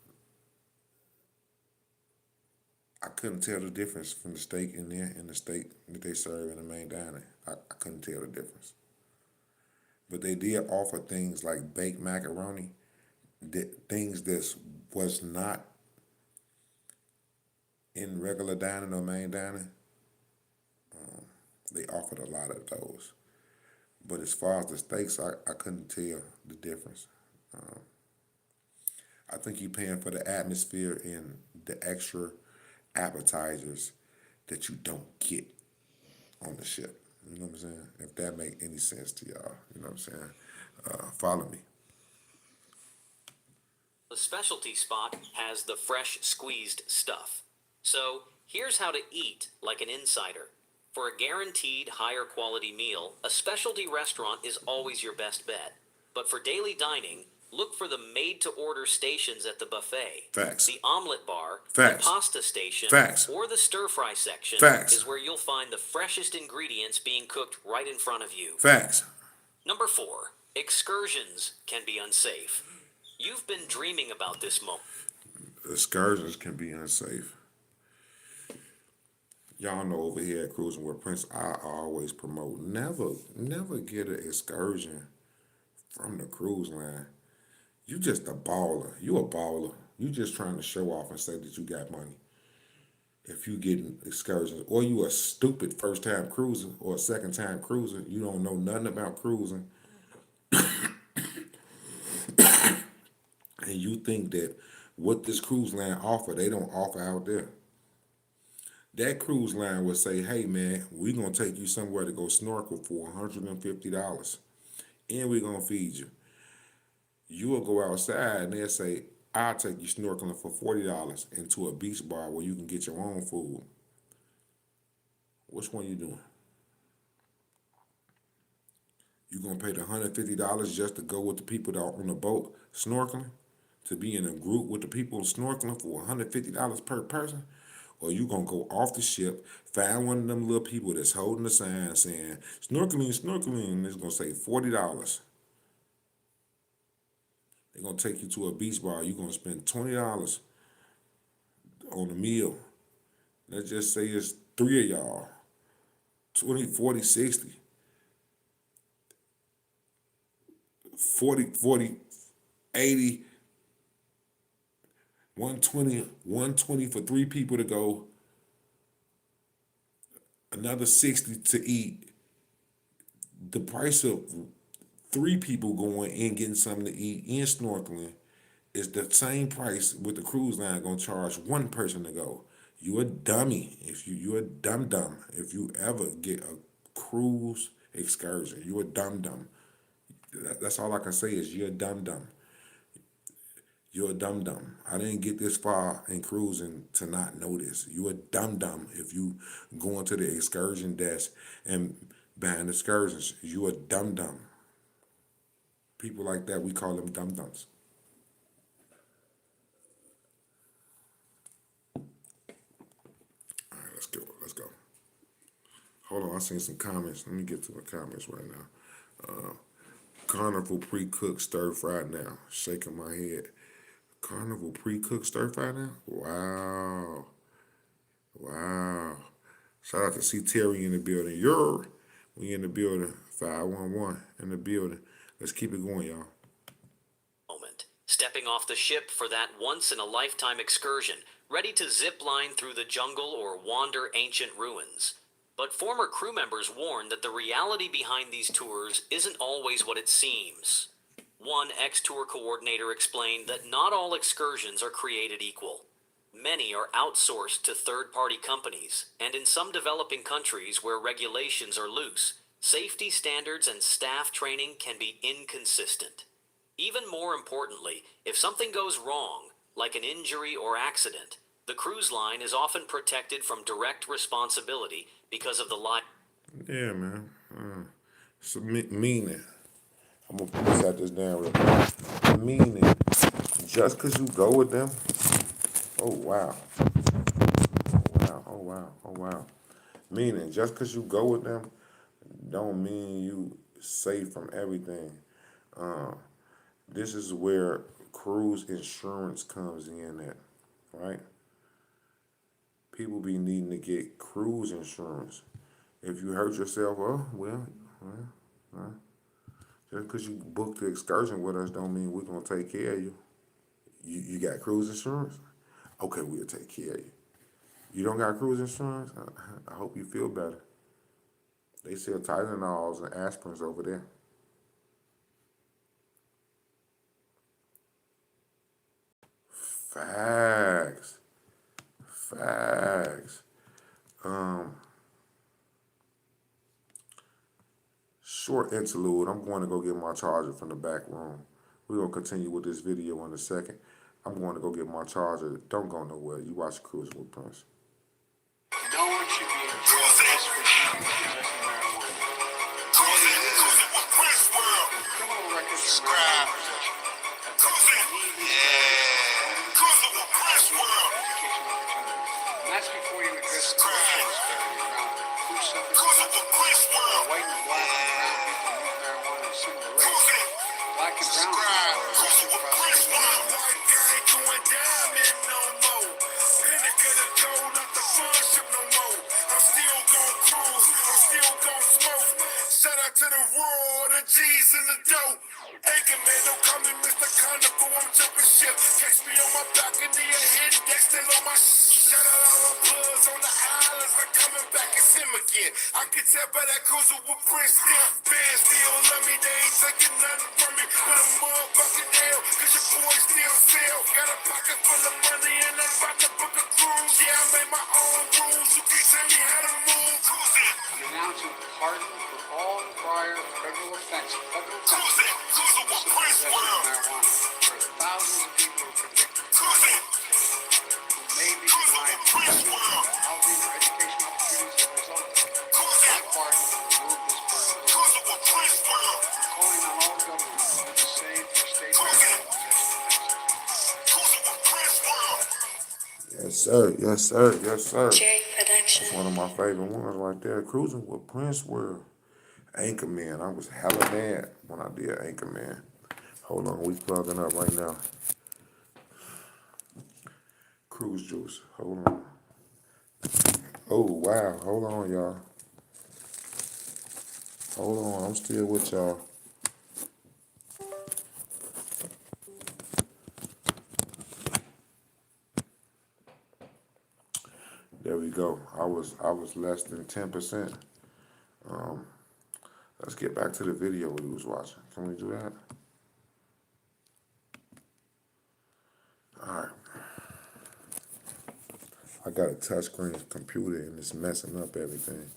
I couldn't tell the difference from the steak in there and the steak that they serve in the main dining. I couldn't tell the difference. But they did offer things like baked macaroni, things that was not in regular dining or main dining. They offered a lot of those. But as far as the steaks, I couldn't tell the difference. I think you're paying for the atmosphere and the extra appetizers that you don't get on the ship. You know what I'm saying? If that make any sense to y'all, you know what I'm saying? Follow me. specialty spot has the fresh squeezed stuff. So here's how to eat like an insider. For a guaranteed higher quality meal, a specialty restaurant is always your best bet. But for daily dining, look for the made-to-order stations at the buffet. Facts. The omelet bar, Facts. the pasta station, Facts. or the stir-fry section Facts. is where you'll find the freshest ingredients being cooked right in front of you. Facts. Number 4, excursions can be unsafe. You've been dreaming about this moment. Excursions can be unsafe. Y'all know over here at Cruising with Prince, I always promote never get an excursion from the cruise line. You just a baller. You a baller. You just trying to show off and say that you got money. If you getting excursions, or you a stupid first time cruiser or a second time cruiser, you don't know nothing about cruising, and you think that what this cruise line offer, they don't offer out there. That cruise line would say, hey man, we're gonna take you somewhere to go snorkel for $150. And we're gonna feed you. You will go outside and they'll say, I'll take you snorkeling for $40 into a beach bar where you can get your own food. Which one you doing? You gonna pay the $150 just to go with the people that are on the boat snorkeling? To be in a group with the people snorkeling for $150 per person? Or you gonna go off the ship, find one of them little people that's holding a sign saying, snorkeling, snorkeling, and it's gonna say $40. They're gonna take you to a beach bar, you're gonna spend $20 on a meal. Let's just say it's 3 of y'all. 20, 40, 60. 40, 80, 120 for 3 people to go, another 60 to eat. The price of 3 people going and getting something to eat and snorkeling is the same price with the cruise line gonna charge one person to go. You a dummy if you a dumb if you ever get a cruise excursion. You a dumb. That's all I can say is you're a dumb. You're a dumb. I didn't get this far in cruising to not know this. You a dumb if you going to the excursion desk and buying excursions. You a dumb. People like that, we call them dum-dums. All right, let's go. Hold on, I seen some comments. Let me get to the comments right now. Carnival pre-cooked stir-fried now. Shaking my head. Carnival pre-cooked stir-fried now? Wow. Shout out to C. Terry in the building. We in the building. 511 in the building. Let's keep it going, y'all. Moment. Stepping off the ship for that once-in-a-lifetime excursion, ready to zip line through the jungle or wander ancient ruins. But former crew members warn that the reality behind these tours isn't always what it seems. One ex-tour coordinator explained that not all excursions are created equal. Many are outsourced to third-party companies, and in some developing countries where regulations are loose, safety standards and staff training can be inconsistent. Even more importantly, if something goes wrong, like an injury or accident, the cruise line is often protected from direct responsibility because of the line. Yeah, man. It's a meaning. I'm going to set this down real quick. Meaning, just because you go with them, oh, wow. Oh, wow. Meaning, just because you go with them, don't mean you safe from everything. This is where cruise insurance comes in at, right? People be needing to get cruise insurance. If you hurt yourself, just because you booked the excursion with us don't mean we're going to take care of you. You got cruise insurance? Okay, we'll take care of you. You don't got cruise insurance? I hope you feel better. They sell Tylenols and aspirins over there. Facts. Short interlude. I'm going to go get my charger from the back room. We're going to continue with this video in a second. I'm going to go get my charger. Don't go nowhere. You watch Cruising with Prince. No one should be in jail just for possessing marijuana. Cruising with Prince World. Criminal records subscribe. Cruising with Prince World. And that's before you address the social disparity around who suffers white and black and brown people use marijuana in similar rates. Black and brown people are arrested for prostitution. White guy ain't going diamond no more. Panic of the gold, not the fun ship no more. I'm still gon' cruise, I'm still gon' smoke. Shout out to the world, the G's in the dope. Anchorman, don't call me Mr. Carnival, I'm jumping ship. Catch me on my balcony, a hit deck still on my Shout out all the plugs on the islands, I'm coming back, it's him again. I can tell by that cruiser with Prince still. Fans still love me, they ain't taking nothing from me. But a motherfucking deal, cause your boy still sell. Got a pocket full of money and I'm about to book a cruise. Yeah, I made my own rules, you can tell me how to move. Cruising. An announcement pardon for all prior federal offenses. Cruising with Prince World. Where thousands of people are convicted. Cruising. Maybe denied housing or education opportunities as a result of it. My party will remove this burden. Cruising with Prince World. Calling on all governments to do the same for state government. Cruising with Prince World. Yes, sir. J Production. That's one of my favorite ones right there. Cruising with Prince World. Anchorman. I was hella mad when I did Anchorman. Hold on, we plugging up right now. Cruise juice. Hold on. Oh, wow. Hold on, y'all. Hold on. I'm still with y'all. I was less than 10%. Let's get back to the video we was watching. Can we do that? All right. I got a touchscreen computer and it's messing up everything.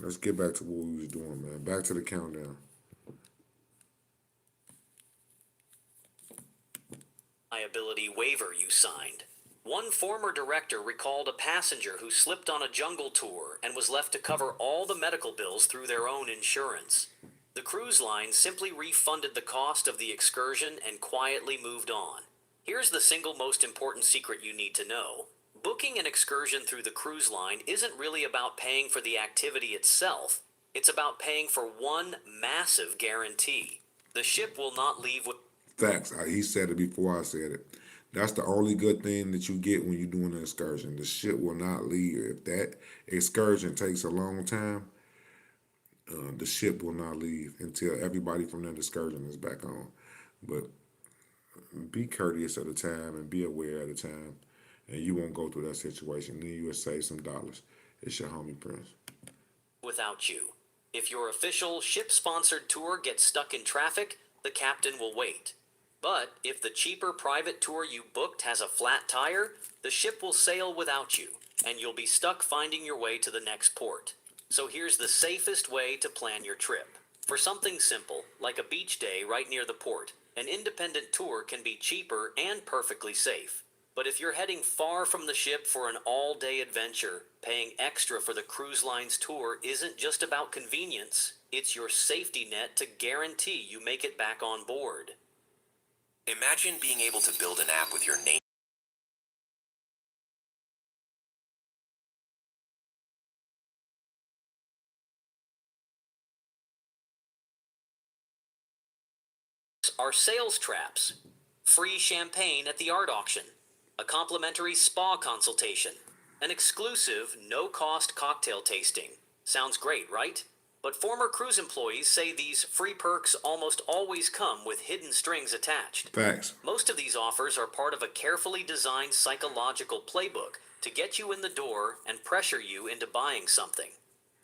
Let's get back to what we was doing, man. Back to the countdown. Liability waiver you signed. One former director recalled a passenger who slipped on a jungle tour and was left to cover all the medical bills through their own insurance. The cruise line simply refunded the cost of the excursion and quietly moved on. Here's the single most important secret you need to know. Booking an excursion through the cruise line isn't really about paying for the activity itself. It's about paying for one massive guarantee. The ship will not leave with... Facts. He said it before I said it. That's the only good thing that you get when you're doing an excursion. The ship will not leave. If that excursion takes a long time, the ship will not leave until everybody from that excursion is back on. But be courteous at the time and be aware at the time, and you won't go through that situation. Then you will save some dollars. It's your homie Prince. Without you. If your official ship-sponsored tour gets stuck in traffic, the captain will wait. But if the cheaper private tour you booked has a flat tire, the ship will sail without you, and you'll be stuck finding your way to the next port. So here's the safest way to plan your trip. For something simple, like a beach day right near the port, an independent tour can be cheaper and perfectly safe. But if you're heading far from the ship for an all-day adventure, paying extra for the cruise line's tour isn't just about convenience, it's your safety net to guarantee you make it back on board. Imagine being able to build an app with your name. Are sales traps, free champagne at the art auction, a complimentary spa consultation, an exclusive no-cost cocktail tasting. Sounds great, right? But former cruise employees say these free perks almost always come with hidden strings attached. Facts. Most of these offers are part of a carefully designed psychological playbook to get you in the door and pressure you into buying something.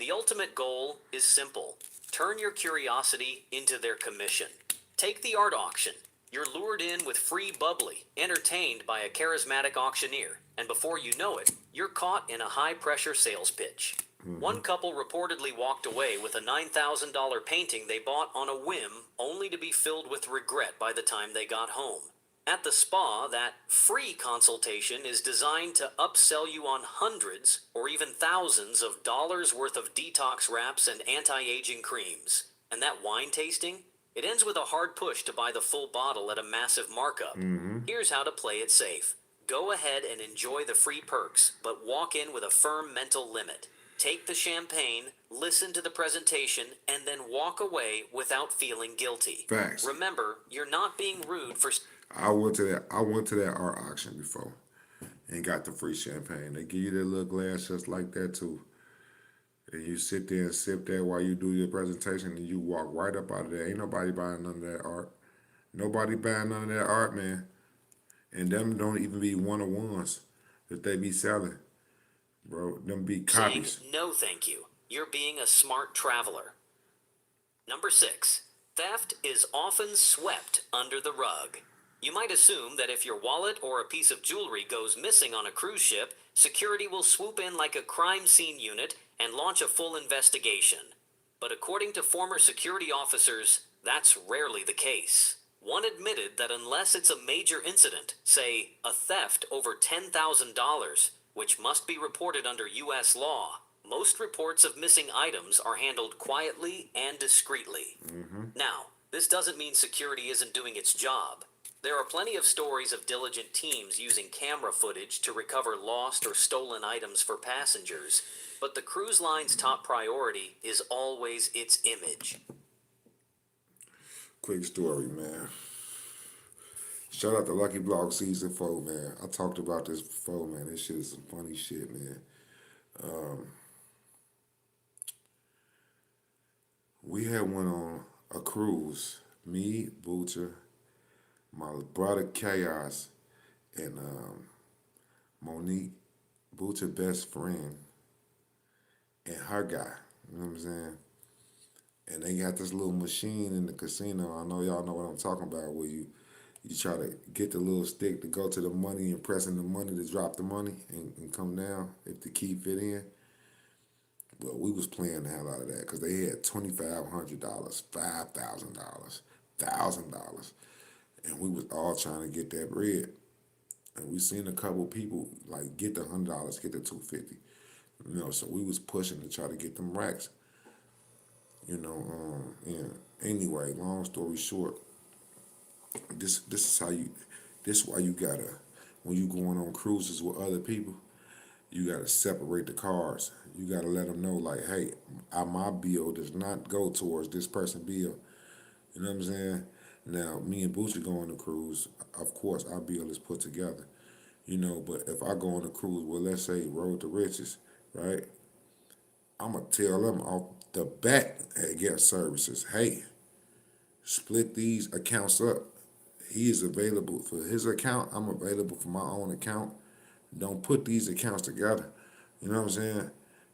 The ultimate goal is simple. Turn your curiosity into their commission. Take the art auction. You're lured in with free bubbly, entertained by a charismatic auctioneer, and before you know it, you're caught in a high-pressure sales pitch. One couple reportedly walked away with a $9,000 painting they bought on a whim, only to be filled with regret by the time they got home. At the spa, that free consultation is designed to upsell you on hundreds or even thousands of dollars worth of detox wraps and anti-aging creams. And that wine tasting? It ends with a hard push to buy the full bottle at a massive markup. Here's how to play it safe. Go ahead and enjoy the free perks, but walk in with a firm mental limit. Take the champagne, listen to the presentation, and then walk away without feeling guilty. Facts. Remember, you're not being rude for... I went to that art auction before and got the free champagne. They give you that little glass just like that too. And you sit there and sip that while you do your presentation, and you walk right up out of there. Ain't nobody buying none of that art. Nobody buying none of that art, man. And them don't even be one-on-ones that they be selling. Bro, them be copies. Saying no thank you. You're being a smart traveler. Number 6. Theft is often swept under the rug. You might assume that if your wallet or a piece of jewelry goes missing on a cruise ship, security will swoop in like a crime scene unit and launch a full investigation. But according to former security officers, that's rarely the case. One admitted that unless it's a major incident, say a theft over $10,000, which must be reported under U.S. law, most reports of missing items are handled quietly and discreetly. Now, this doesn't mean security isn't doing its job. There are plenty of stories of diligent teams using camera footage to recover lost or stolen items for passengers, but the cruise line's top priority is always its image. Quick story, man. Shout out to Lucky Block Season 4, man. I talked about this before, man. This shit is some funny shit, man. We had went on a cruise. Me, Butcher, my brother Chaos, Monique, Boots' best friend, and her guy. You know what I'm saying? And they got this little machine in the casino. I know y'all know what I'm talking about, where you try to get the little stick to go to the money and pressing the money to drop the money and come down if the key fit in. Well, we was playing the hell out of that because they had $2,500, $5,000, $1,000, and we was all trying to get that bread. And we seen a couple people like get the $100, get the $250. You know, so we was pushing to try to get them racks. You know, and anyway, long story short, this is how you, this is why you gotta, when you going on cruises with other people, you gotta separate the cars. You gotta let them know like, hey, my bill does not go towards this person's bill. You know what I'm saying? Now, me and Boosie go on the cruise. Of course, our bill is put together. You know, but if I go on a cruise, well, let's say Road to Riches, right? I'm gonna tell them off the bat at Guest Services, hey, split these accounts up. He is available for his account. I'm available for my own account. Don't put these accounts together. You know what I'm saying?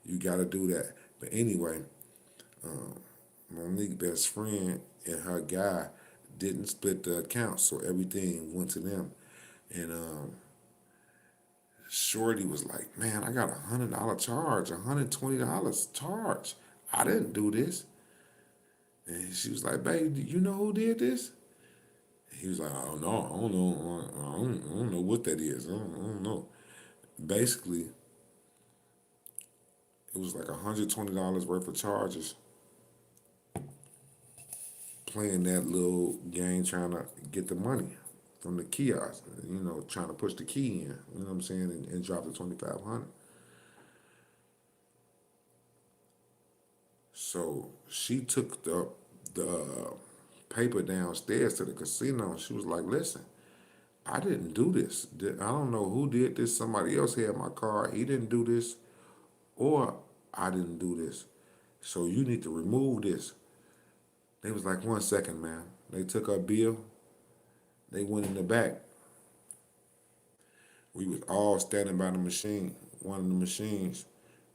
You got to do that. But anyway, Monique's best friend and her guy didn't split the accounts, so everything went to them. And Shorty was like, "Man, I got $100 charge, $120 charge. I didn't do this." And she was like, "Babe, do you know who did this?" He was like, "I don't know. I don't know. I don't know what that is. I don't know." Basically, it was like $120 worth of charges playing that little game, trying to get the money from the kiosk. You know, trying to push the key in. You know what I'm saying, and drop the 2,500. So she took the paper downstairs to the casino. And she was like, "Listen, I didn't do this. I don't know who did this. Somebody else had my car. He didn't do this, or I didn't do this. So you need to remove this." They was like, "1 second, man." They took our bill. They went in the back. We was all standing by the machine, one of the machines.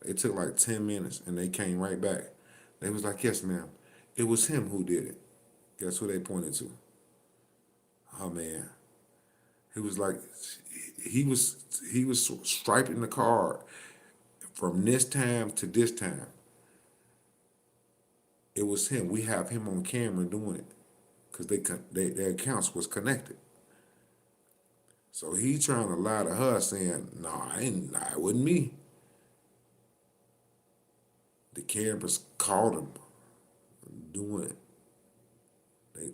It took like 10 minutes, and they came right back. They was like, "Yes, ma'am. It was him who did it." Guess who they pointed to? Oh, man. He was like, he was striping the card from this time to this time. It was him. We have him on camera doing it because their accounts was connected. So he trying to lie to her, saying, "No, nah, it wasn't me." The cameras caught him doing it.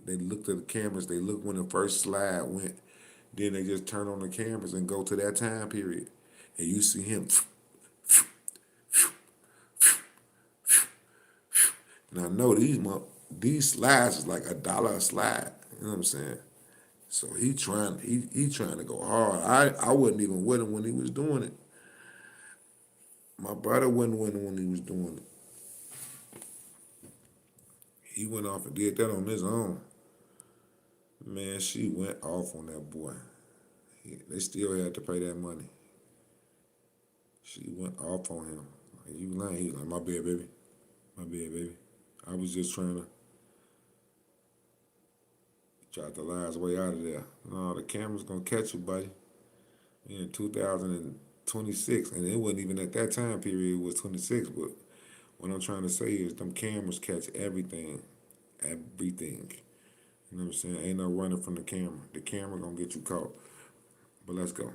They looked at the cameras. They looked when the first slide went. Then they just turn on the cameras and go to that time period, and you see him. Now, no, these slides is like $1 a slide. You know what I'm saying? So he trying to go hard. I wasn't even with him when he was doing it. My brother wasn't with him when he was doing it. He went off and did that on his own. Man, she went off on that boy. They still had to pay that money. She went off on him. Like, you lying? He was like, "My bad, baby. My bad, baby. I was just trying to try to lie his way out of there." No, the camera's gonna catch you, buddy. In 2026, and it wasn't even at that time period. It was 26. But what I'm trying to say is, them cameras catch everything, everything. You know what I'm saying? Ain't no running from the camera. The camera gonna get you caught. But let's go.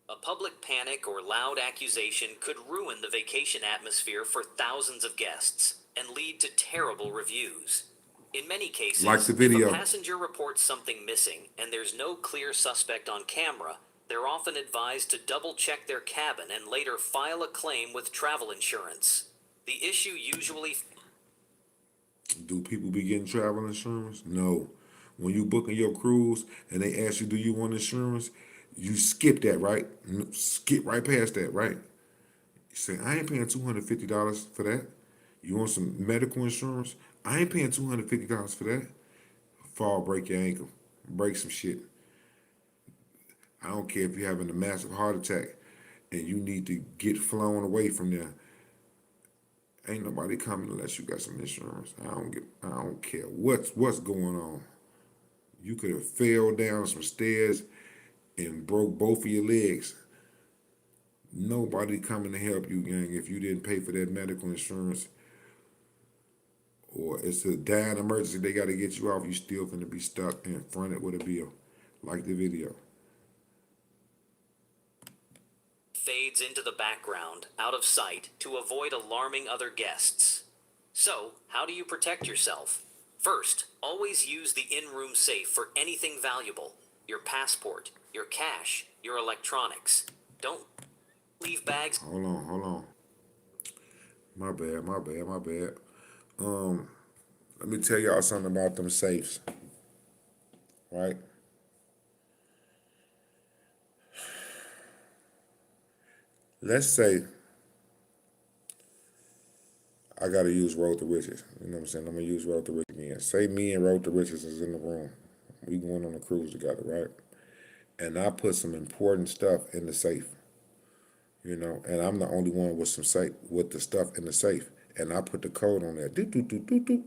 A public panic or loud accusation could ruin the vacation atmosphere for thousands of guests and lead to terrible reviews. In many cases, Like the if a video. passenger reports something missing and there's no clear suspect on camera, they're often advised to double-check their cabin and later file a claim with travel insurance. The issue usually... Do people be getting travel insurance? No. When you booking your cruise and they ask you, "Do you want insurance?" You skip that, right? Skip right past that, right? You say, "I ain't paying $250 for that." You want some medical insurance? "I ain't paying $250 for that." Fall, break your ankle, break some shit. I don't care if you're having a massive heart attack and you need to get flown away from there. Ain't nobody coming unless you got some insurance. I don't care what's going on. You could have fell down some stairs and broke both of your legs. Nobody coming to help you, gang, if you didn't pay for that medical insurance, or it's a dying emergency, they got to get you off. You still gonna be stuck and fronted with a bill, like the video. Fades into the background, out of sight, to avoid alarming other guests. So, how do you protect yourself? First, always use the in-room safe for anything valuable. Your passport, your cash, your electronics. Don't leave bags. Hold on. My bad. Let me tell y'all something about them safes, right? Let's say I gotta use Road to Riches. You know what I'm saying? I'm gonna use Road to Riches again. Say me and Road to Riches is in the room. We going on a cruise together, right? And I put some important stuff in the safe, and I'm the only one with some safe with the stuff in the safe. And I put the code on there. Doot, doot, doot, doot, doot.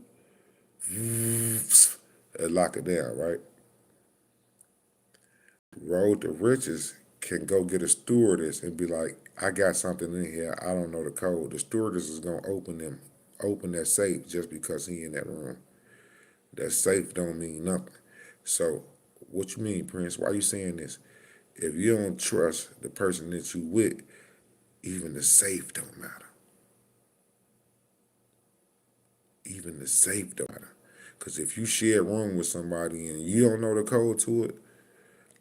And lock it down, right? Road to Riches can go get a stewardess and be like, I got something in here. I don't know the code. The stewardess is gonna open that safe just because he in that room. That safe don't mean nothing. So, what you mean, Prince? Why you saying this? If you don't trust the person that you with, even the safe don't matter. Even the safe don't matter. Because if you share a room with somebody and you don't know the code to it,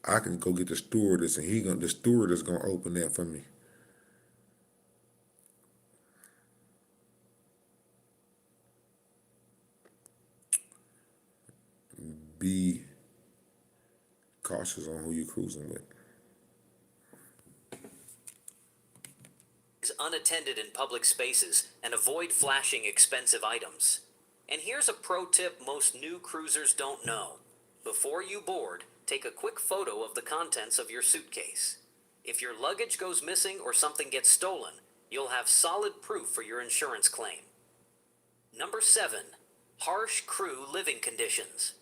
I can go get the stewardess and the stewardess gonna open that for me. Be cautious on who you're cruising with. Unattended in public spaces and avoid flashing expensive items. And here's a pro tip most new cruisers don't know. Before you board, take a quick photo of the contents of your suitcase. If your luggage goes missing or something gets stolen, you'll have solid proof for your insurance claim. Number 7. Harsh crew living conditions.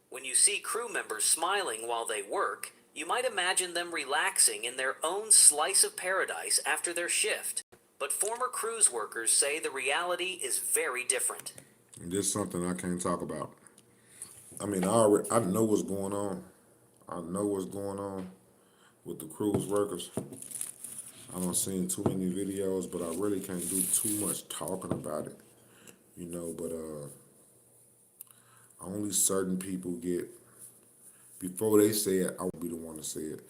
When you see crew members smiling while they work, you might imagine them relaxing in their own slice of paradise after their shift. But former cruise workers say the reality is very different. This is something I can't talk about. I mean, I know what's going on. I know what's going on with the cruise workers. I don't seen too many videos, but I really can't do too much talking about it. But only certain people get, before they say it, I won't be the one to say it.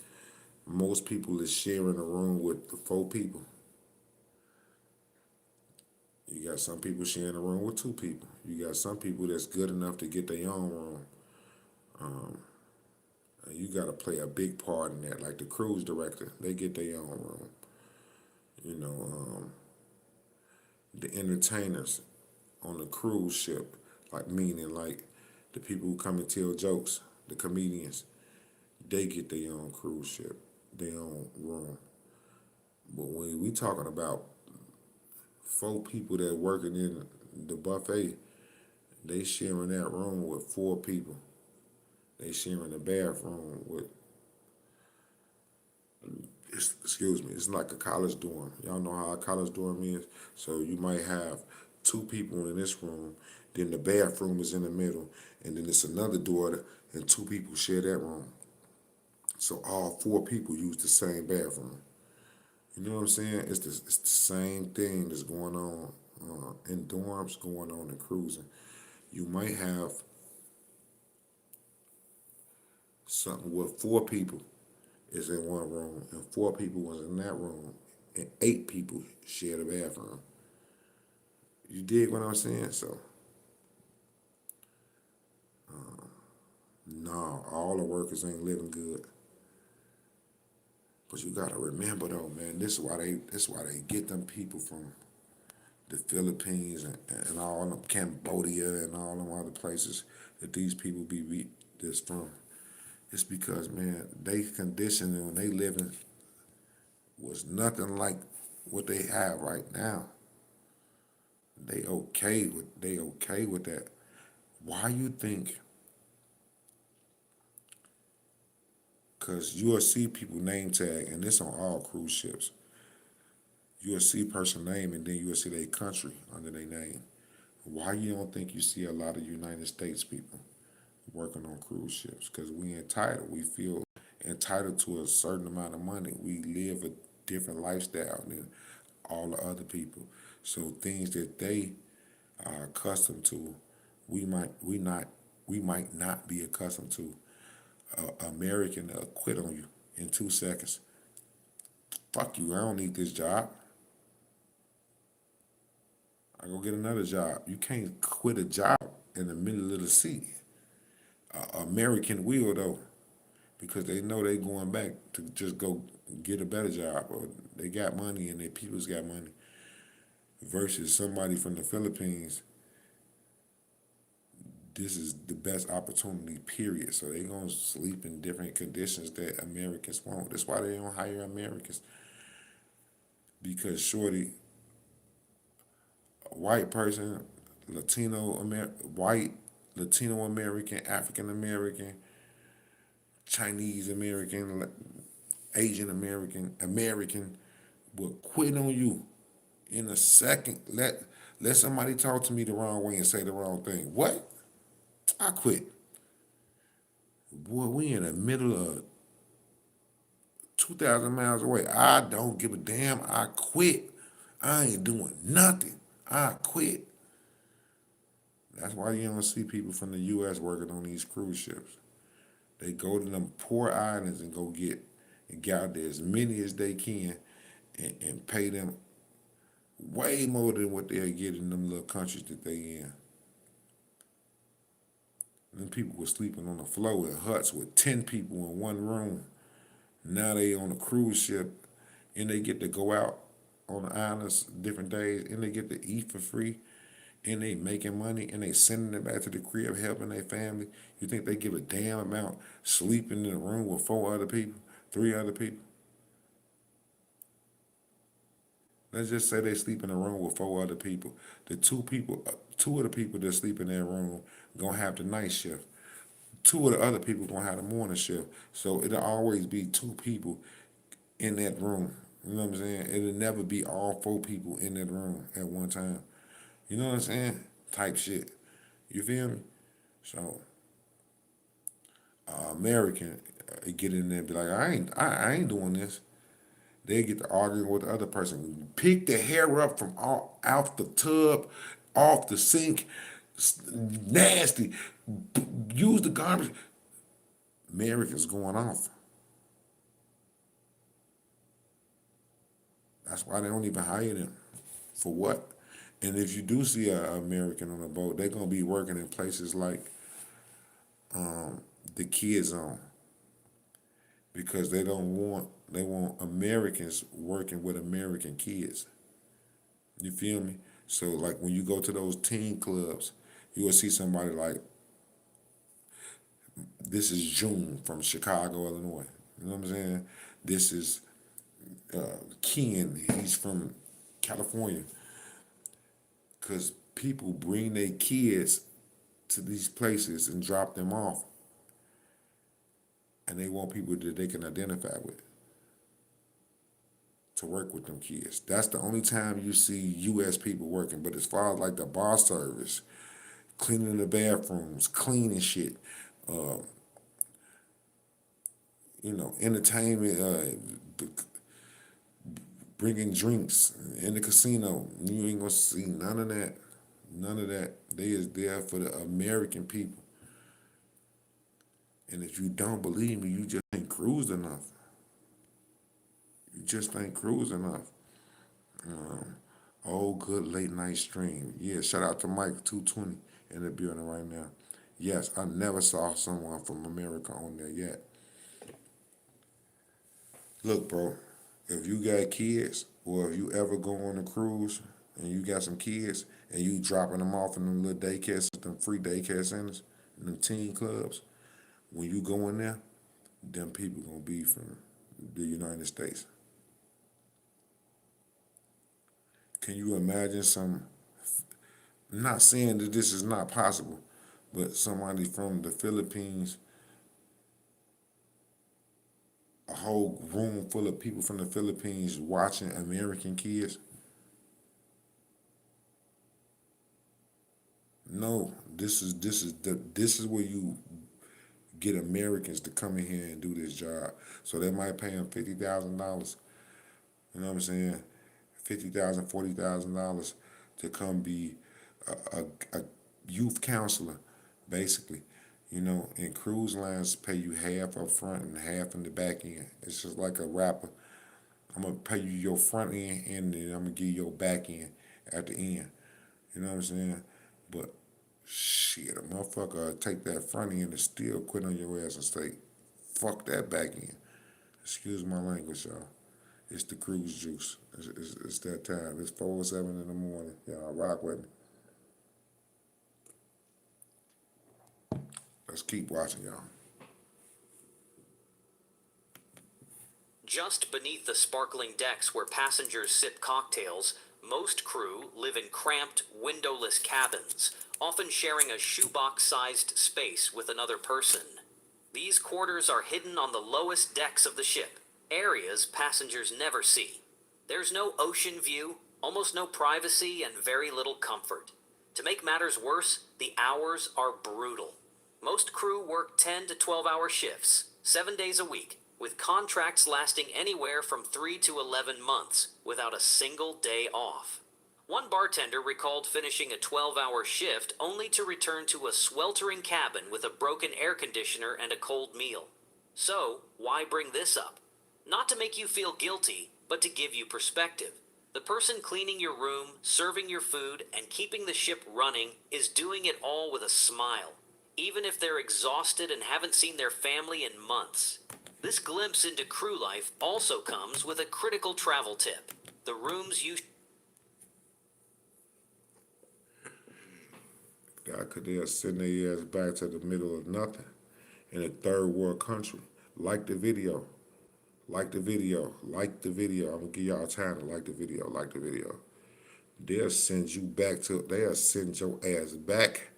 Most people is sharing a room with the 4 people. You got some people sharing a room with 2 people. You got some people that's good enough to get their own room. And you got to play a big part in that. Like the cruise director, they get their own room. The entertainers on the cruise ship, like the people who come and tell jokes, the comedians, they get their own cruise ship, their own room. But when we talking about 4 people that working in the buffet, they sharing that room with 4 people. They sharing the bathroom with, it's like a college dorm. Y'all know how a college dorm is? So you might have 2 people in this room, then the bathroom is in the middle, and then it's another door, and 2 people share that room. So all 4 people use the same bathroom. You know what I'm saying? It's the same thing that's going on in dorms, going on in cruising. You might have something where 4 people is in one room and 4 people was in that room and 8 people share the bathroom. You dig what I'm saying? So, no, all the workers ain't living good. But you gotta remember though, man, this is why they get them people from the Philippines and all them Cambodia and all them other places that these people be this from. It's because, man, they conditioning when they living was nothing like what they have right now. They okay with that. Why you think? Because you'll see people name tag, and this on all cruise ships. You'll see person name, and then you'll see their country under their name. Why you don't think you see a lot of United States people working on cruise ships? Because we entitled. We feel entitled to a certain amount of money. We live a different lifestyle than all the other people. So things that they are accustomed to, we might not be accustomed to. American quit on you in 2 seconds. Fuck you, I don't need this job. I go get another job. You can't quit a job in the middle of the sea. American will though, because they know they going back to just go get a better job, or they got money and their people's got money. Versus somebody from the Philippines, this is the best opportunity, period. So they gonna sleep in different conditions that Americans won't. That's why they don't hire Americans. Because shorty, a white person, white, Latino American, African American, Chinese American, Asian American will quit on you in a second. Let somebody talk to me the wrong way and say the wrong thing. What? I quit. Boy, we in the middle of 2,000 miles away. I don't give a damn. I quit. I ain't doing nothing. I quit. That's why you don't see people from the U.S. working on these cruise ships. They go to them poor islands and go get and gather as many as they can and pay them way more than what they'll get in them little countries that they in. Them people were sleeping on the floor in huts with 10 people in one room. Now they on a cruise ship and they get to go out on the islands different days and they get to eat for free and they making money and they sending it back to the crib helping their family. You think they give a damn about sleeping in a room with 4 other people, 3 other people? Let's just say they sleep in a room with 4 other people. The 2 of the people that sleep in that room gonna have the night shift. 2 of the other people gonna have the morning shift. So it'll always be 2 people in that room. You know what I'm saying? It'll never be all 4 people in that room at one time. You know what I'm saying? Type shit. You feel me? So American get in there and be like, I ain't doing this. They get to arguing with the other person. Pick the hair up from out the tub, off the sink. Nasty. Use the garbage. Americans going off. That's why they don't even hire them. For what? And if you do see an American on a boat, they're gonna be working in places like the kid zone because they want Americans working with American kids. You feel me? So like when you go to those teen clubs, you will see somebody like this is June from Chicago, Illinois. You know what I'm saying? This is Ken. He's from California. Because people bring their kids to these places and drop them off, and they want people that they can identify with to work with them kids. That's the only time you see U.S. people working. But as far as like the bar service, cleaning the bathrooms, cleaning shit, uh, entertainment, bringing drinks in the casino, you ain't gonna see none of that. None of that. They is there for the American people. And if you don't believe me, you just ain't cruised enough. You just ain't cruised enough. Oh, good late night stream. Yeah, shout out to Mike 220 in the building right now. Yes, I never saw someone from America on there yet. Look, bro, if you got kids or if you ever go on a cruise and you got some kids and you dropping them off in them little daycare centers, them free daycare centers, them teen clubs, when you go in there, them people gonna be from the United States. Can you imagine some? I'm not saying that this is not possible, but somebody from the Philippines, a whole room full of people from the Philippines watching American kids. No, this is where you get Americans to come in here and do this job. So they might pay them $50,000. You know what I'm saying? 50,000, $40,000 to come be a youth counselor, basically. You know, and cruise lines pay you half up front and half in the back end. It's just like a rapper. I'm gonna pay you your front end and then I'm gonna give you your back end at the end. You know what I'm saying? But shit, a motherfucker take that front end and still quit on your ass and say, fuck that back end. Excuse my language, y'all. It's the cruise juice. It's that time. It's 4:07 in the morning. Y'all rock with me. Let's keep watching, y'all. Just beneath the sparkling decks where passengers sip cocktails, most crew live in cramped, windowless cabins, often sharing a shoebox-sized space with another person. These quarters are hidden on the lowest decks of the ship, areas passengers never see. There's no ocean view, almost no privacy, and very little comfort. To make matters worse, the hours are brutal. Most crew work 10 to 12-hour shifts, 7 days a week, with contracts lasting anywhere from 3 to 11 months, without a single day off. One bartender recalled finishing a 12-hour shift only to return to a sweltering cabin with a broken air conditioner and a cold meal. So, why bring this up? Not to make you feel guilty, but to give you perspective. The person cleaning your room, serving your food, and keeping the ship running is doing it all with a smile, even if they're exhausted and haven't seen their family in months. This glimpse into crew life also comes with a critical travel tip. The rooms you God could they send their ass back to the middle of nothing in a third world country. Like the video. Like the video. Like the video. I'm gonna give y'all time to like the video. Like the video. They'll send you back to they'll send your ass back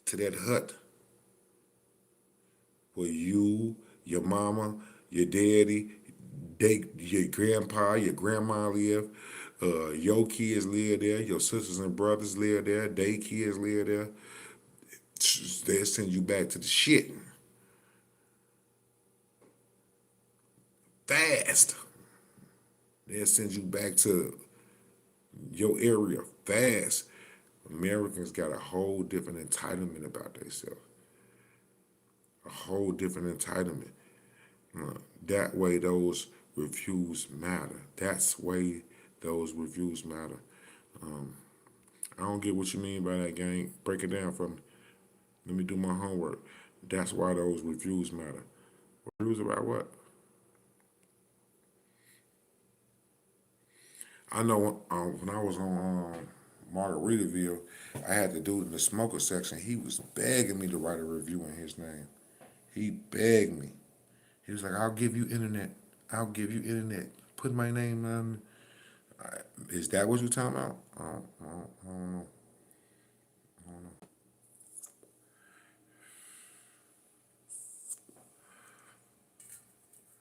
to that hut where you, your mama, your daddy, your grandpa, your grandma live, your kids live there, your sisters and brothers live there, they kids live there. They'll send you back to the shit fast. They'll send you back to your area fast. Americans got a whole different entitlement about themselves. A whole different entitlement. That way those reviews matter. That's way those reviews matter. I don't get what you mean by that, gang. Break it down for me. Let me do my homework. That's why those reviews matter. Reviews about what? I know when I was on Margaritaville, I had the dude in the smoker section. He was begging me to write a review in his name. He begged me. He was like, I'll give you internet. I'll give you internet. Put my name on. Is that what you're talking about? I don't know.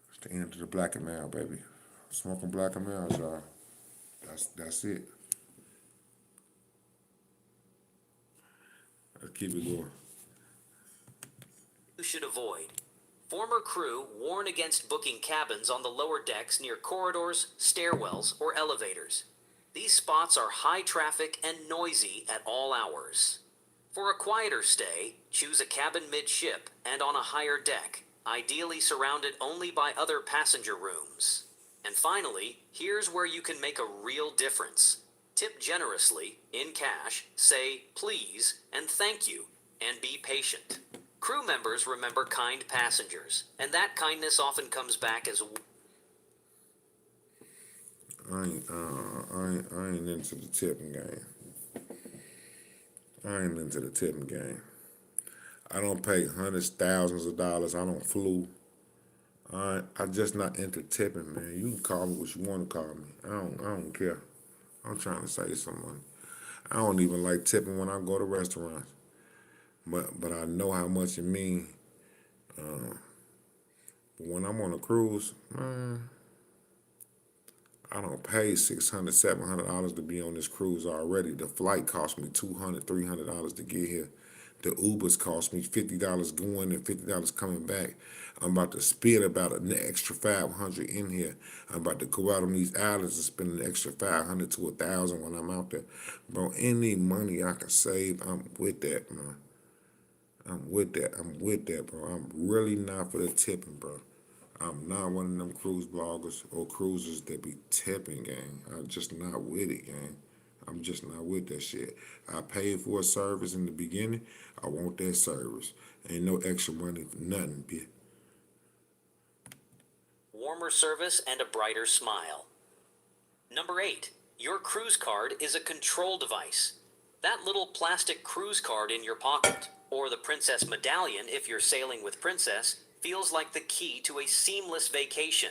It's the end of the black and male, baby. Smoking black and males, y'all. That's it. Let's keep it going. should avoid. Former crew warn against booking cabins on the lower decks near corridors, stairwells, or elevators. These spots are high traffic and noisy at all hours. For a quieter stay, choose a cabin midship and on a higher deck, ideally surrounded only by other passenger rooms. And finally, here's where you can make a real difference. Tip generously, in cash, say please and thank you, and be patient. Crew members remember kind passengers, and that kindness often comes back as I ain't into the tipping game. I ain't into the tipping game. I don't pay hundreds, thousands of dollars. I don't flew. I just not into tipping, man. You can call me what you want to call me. I don't care. I'm trying to save some money. I don't even like tipping when I go to restaurants, but I know how much it means. But when I'm on a cruise, man, I don't pay $600, $700 to be on this cruise already. The flight cost me $200, $300 to get here. The Ubers cost me $50 going and $50 coming back. I'm about to spend about an extra $500 in here. I'm about to go out on these islands and spend an extra $500 to $1,000 when I'm out there. Bro, any money I can save, I'm with that, man. I'm with that. I'm with that, bro. I'm really not for the tipping, bro. I'm not one of them cruise bloggers or cruisers that be tipping, gang. I'm just not with it, gang. I'm just not with that shit. I paid for a service in the beginning. I want that service. Ain't no extra money for nothing, bitch. Warmer service and a brighter smile. Number 8. Your cruise card is a control device. That little plastic cruise card in your pocket, or the Princess Medallion if you're sailing with Princess, feels like the key to a seamless vacation.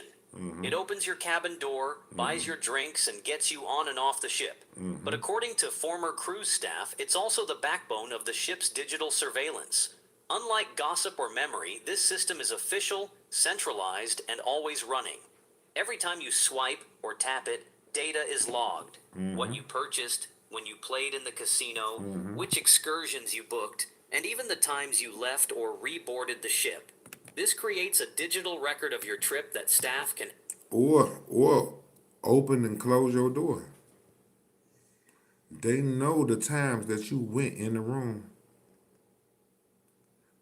It opens your cabin door, buys your drinks, and gets you on and off the ship. But according to former cruise staff, it's also the backbone of the ship's digital surveillance. Unlike gossip or memory, this system is official, centralized, and always running. Every time you swipe or tap it, data is logged. What you purchased, when you played in the casino, which excursions you booked, and even the times you left or reboarded the ship. This creates a digital record of your trip that staff can. Or open and close your door. They know the times that you went in the room.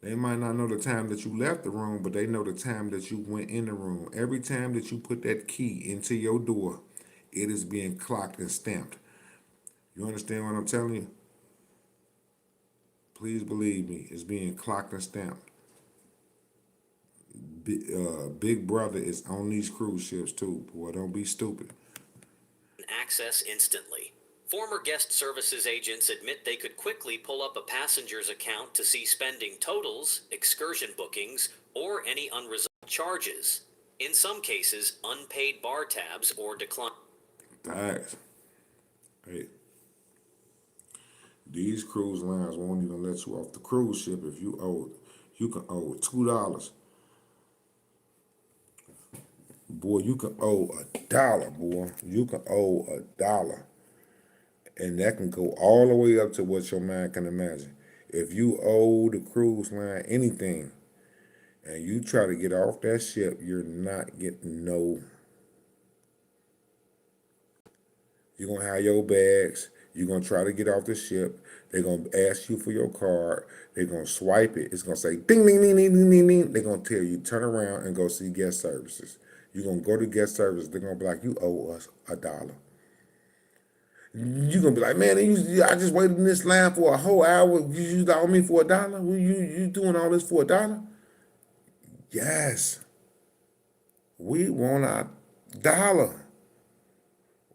They might not know the time that you left the room, but they know the time that you went in the room. Every time that you put that key into your door, it is being clocked and stamped. You understand what I'm telling you? Please believe me, it's being clocked and stamped. Big Brother is on these cruise ships too. Boy, don't be stupid. Access instantly. Former guest services agents admit they could quickly pull up a passenger's account to see spending totals, excursion bookings, or any unresolved charges. In some cases, unpaid bar tabs or decline. Thanks. Hey, these cruise lines won't even let you off the cruise ship if you owe. You can owe $2. Boy, you can owe $1, boy. You can owe $1. And that can go all the way up to what your mind can imagine. If you owe the cruise line anything and you try to get off that ship, you're not getting no. You're going to have your bags. You're going to try to get off the ship. They're going to ask you for your card. They're going to swipe it. It's going to say ding, ding, ding, ding, ding, ding, ding. They're going to tell you, turn around and go see guest services. You're going to go to guest services. They're going to be like, you owe us $1. You're going to be like, man, I just waited in this line for a whole hour. You owe me for $1? You doing all this for $1? Yes. We want $1.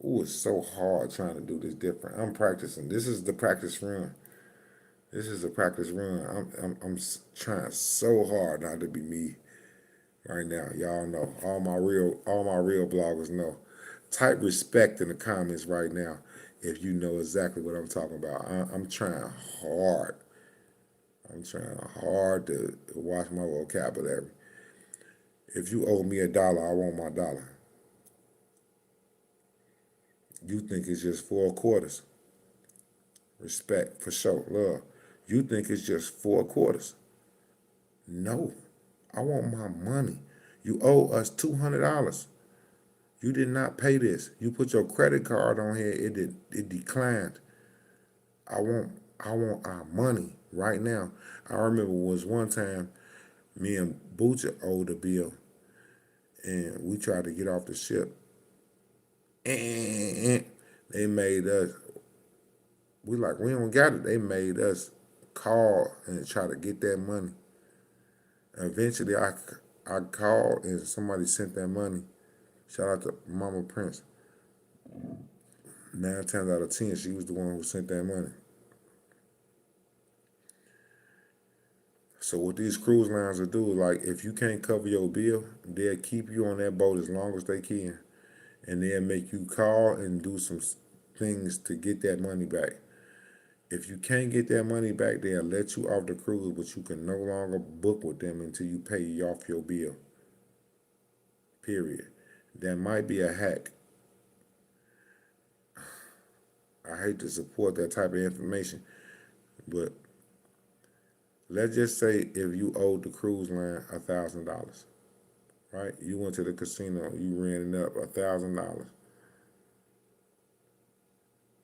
Ooh, it's so hard trying to do this different. I'm practicing. This is the practice run. This is a practice run. I'm trying so hard not to be me right now. Y'all know. All my real bloggers know. Type respect in the comments right now if you know exactly what I'm talking about. I'm trying hard. I'm trying hard to watch my vocabulary. If you owe me $1, I want my dollar. You think it's just 4 quarters. Respect, for sure, love. You think it's just 4 quarters. No, I want my money. You owe us $200. You did not pay this. You put your credit card on here, it declined. I want our money right now. I remember was one time me and Butcher owed a bill and we tried to get off the ship. And they made us, we don't got it. They made us call and try to get that money. Eventually, I called and somebody sent that money. Shout out to Mama Prince. 9 times out of 10, she was the one who sent that money. So what these cruise lines will do, like if you can't cover your bill, they'll keep you on that boat as long as they can, and they'll make you call and do some things to get that money back. If you can't get that money back, they'll let you off the cruise, but you can no longer book with them until you pay off your bill. Period. That might be a hack. I hate to support that type of information, but let's just say if you owed the cruise line $1,000, right? You went to the casino, you ran it up $1,000,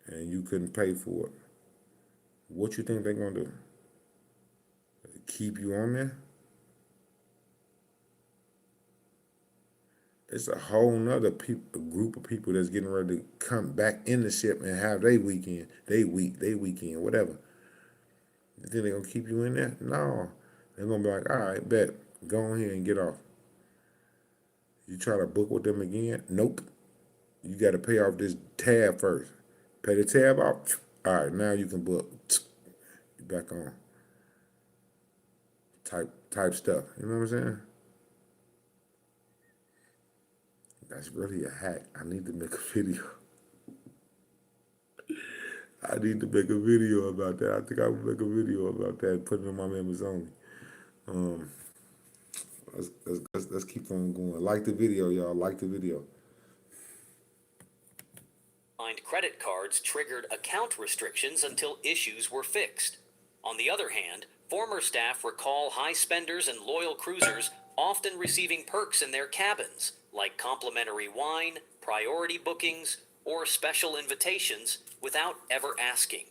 and you couldn't pay for it. What you think they're gonna do? Keep you on there? It's a whole nother group of people that's getting ready to come back in the ship and have their weekend, they weekend, whatever. You think they're gonna keep you in there? No. They're gonna be like, all right, bet, go on here and get off. You try to book with them again? Nope. You got to pay off this tab first. Pay the tab off. All right, now you can book. You back on. Type stuff. You know what I'm saying? That's really a hack. I need to make a video. I need to make a video about that. I think I will make a video about that and put it on my members only. Um, let's keep on going. Like the video, y'all. Like the video. Find credit cards triggered account restrictions until issues were fixed. On the other hand, former staff recall high spenders and loyal cruisers often receiving perks in their cabins, like complimentary wine, priority bookings, or special invitations, without ever asking.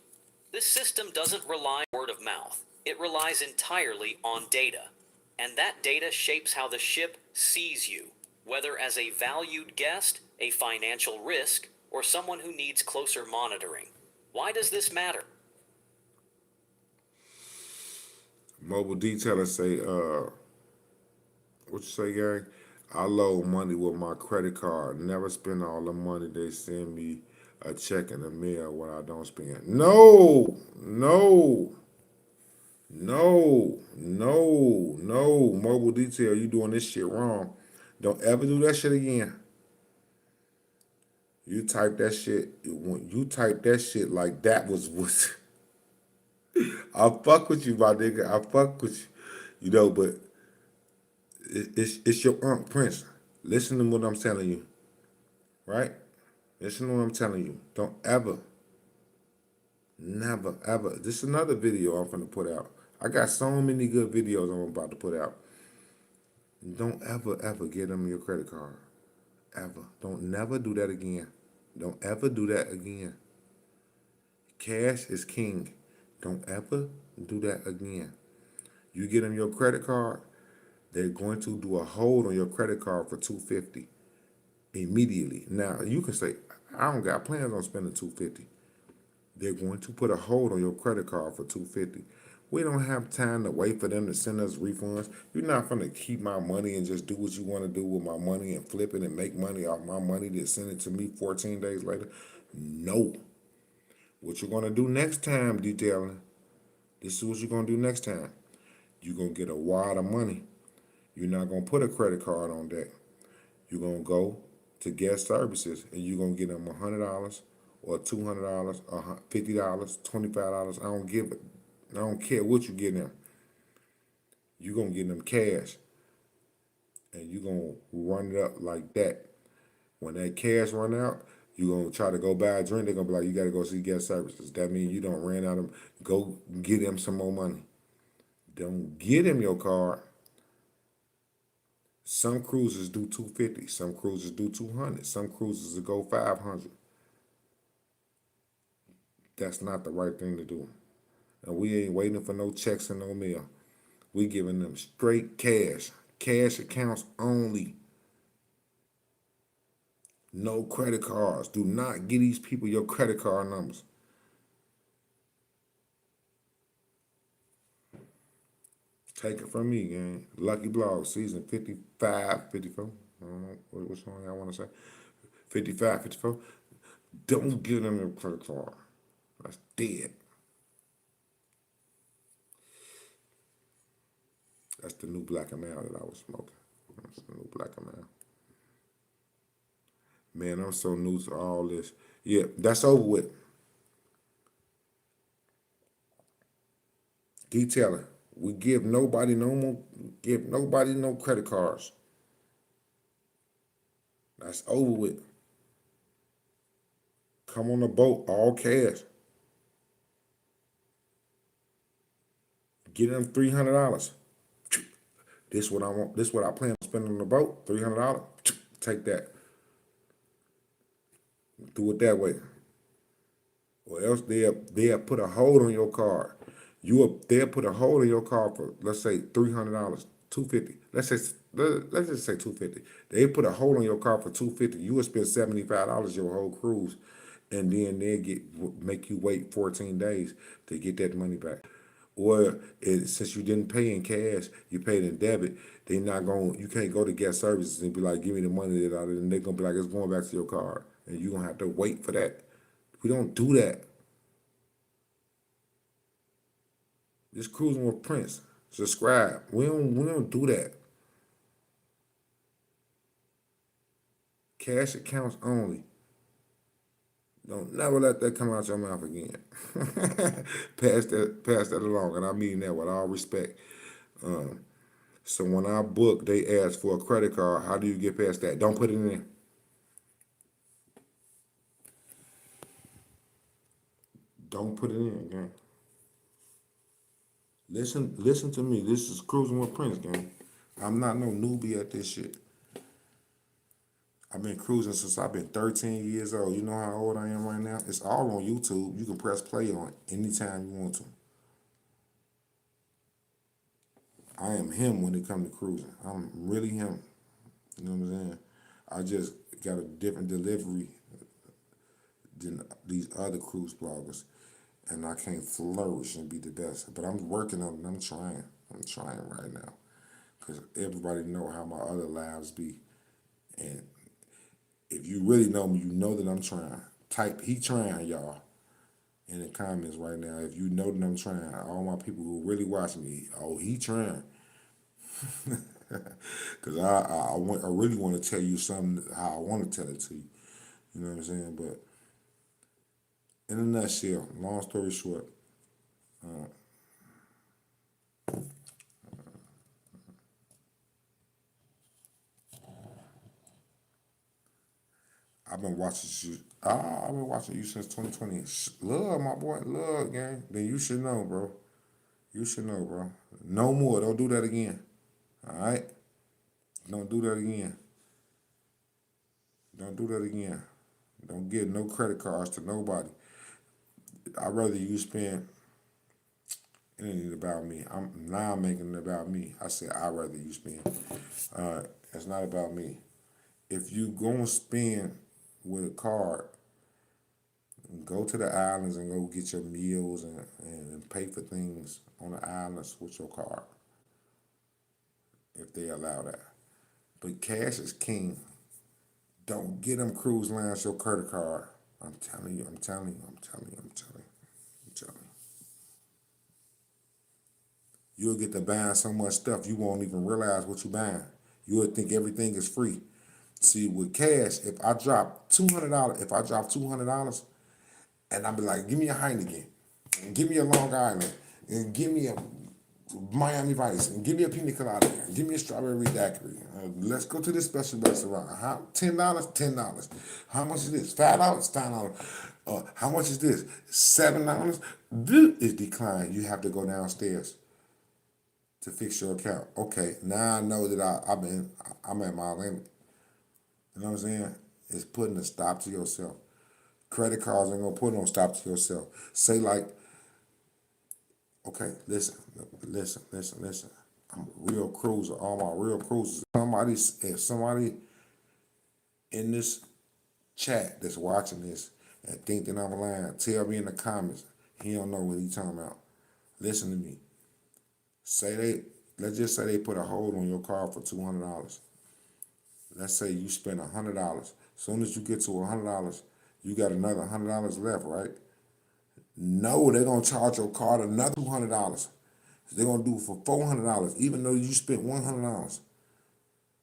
This system doesn't rely on word of mouth. It relies entirely on data. And that data shapes how the ship sees you, whether as a valued guest, a financial risk, or someone who needs closer monitoring. Why does this matter? Mobile detailer say, what you say, gang? I load money with my credit card. Never spend all the money. They send me a check in the mail when I don't spend. No, no, no, no, no. Mobile detail, you doing this shit wrong. Don't ever do that shit again. You type that shit. When you type that shit like that was I fuck with you, my nigga. I fuck with you. You know, but it's your Unc Prince. Listen to what I'm telling you, right? Listen to what I'm telling you. Don't ever, never, ever. This is another video I'm finna put out. I got so many good videos I'm about to put out. Don't ever, ever give them your credit card. Ever. Don't never do that again. Don't ever do that again. Cash is king. Don't ever do that again. You get them your credit card, they're going to do a hold on your credit card for $250 immediately. Now you can say, I don't got plans on spending $250. They're going to put a hold on your credit card for $250. We don't have time to wait for them to send us refunds. You're not gonna keep my money and just do what you want to do with my money and flip it and make money off my money, then send it to me 14 days later. No. What you're gonna do next time, detailing, this is what you're gonna do next time. You're gonna get a wad of money. You're not gonna put a credit card on that. You're gonna go to guest services and you're gonna get them $100 or $200 or $50, $25. I don't care what you get them. You're gonna get them cash and you're gonna run it up like that. When that cash run out, you're gonna try to go buy a drink. They're gonna be like, you gotta go see guest services. That means you don't ran out of them. Go get them some more money. Don't get him your card. Some cruises do $250. Some cruises do $200. Some cruises will go $500. That's not the right thing to do. And we ain't waiting for no checks and no mail. We giving them straight cash. Cash accounts only. No credit cards. Do not give these people your credit card numbers. Take it from me, gang. Lucky Blog, season 55, 54. I don't know which one I want to say. 55, 54. Don't give them your credit card. That's dead. That's the new black and mild that I was smoking. That's the new black and mild. Man, I'm so new to all this. Yeah, that's over with. Detailing. We give nobody no more, give nobody no credit cards. That's over with. Come on the boat, all cash. Get them $300. This what I want. This what I plan on spending on the boat. $300. Take that. Do it that way. Or else they'll put a hold on your card. They'll put a hold on your card for, let's say, $300, $250. Let's just say $250. They put a hold on your card for $250. You will spend $75 your whole cruise, and then make you wait 14 days to get that money back. Or since you didn't pay in cash, you paid in debit. They not going. You can't go to guest services and be like, "Give me the money that I did," and they're gonna be like, "It's going back to your card," and you are gonna have to wait for that. We don't do that. Just cruising with Prince. Subscribe. We don't do that. Cash accounts only. Don't never let that come out your mouth again. Pass that along, and I mean that with all respect. So when I book, they ask for a credit card. How do you get past that? Don't put it in. Don't put it in, gang. Listen to me. This is cruising with Prince, gang. I'm not no newbie at this shit. I've been cruising since I've been 13 years old. You know how old I am right now? It's all on YouTube. You can press play on it anytime you want to. I am him when it comes to cruising. I'm really him. You know what I'm saying? I just got a different delivery than these other cruise bloggers, and I can't flourish and be the best. But I'm working on it. I'm trying. I'm trying right now, because everybody know how my other lives be. And if you really know me, you know that I'm trying. Type "he trying," y'all, in the comments right now. If you know that I'm trying, all my people who really watch me, oh, he trying. Because I really want to tell you something how I want to tell it to you. You know what I'm saying? But in a nutshell, long story short, I've been watching you. I've been watching you since 2020. Love, my boy. Love, gang. Then you should know, bro. You should know, bro. No more. Don't do that again. All right? Don't do that again. Don't do that again. Don't give no credit cards to nobody. I'd rather you spend. It ain't about me. I'm making it about me. I said I'd rather you spend. It's not about me. If you gonna spend with a card, go to the islands and go get your meals and pay for things on the islands with your card, if they allow that. But cash is king. Don't get them cruise lines your credit card. I'm telling you, I'm telling you, I'm telling you, I'm telling you, I'm telling you. You'll get to buying so much stuff you won't even realize what you're buying. You'll think everything is free. See, with cash, if I drop $200, and I be like, give me a Heineken, and give me a Long Island, and give me a Miami Vice, and give me a pina colada, and give me a strawberry daiquiri. Let's go to this special restaurant. How $10? $10. How much is this? $5? $5. How much is this? $7? It's declined. You have to go downstairs to fix your account. Okay, now I know that I'm at my limit. You know what I'm saying? It's putting a stop to yourself. Credit cards ain't gonna put no stop to yourself. Say like, okay, listen. I'm a real cruiser. All my real cruisers. If somebody in this chat that's watching this and think that I'm lying, tell me in the comments. He don't know what he talking about. Listen to me. Let's just say they put a hold on your card for $200. Let's say you spend $100. As soon as you get to $100, you got another $100 left, right? No, they're gonna charge your card another $200. They're gonna do it for $400, even though you spent $100.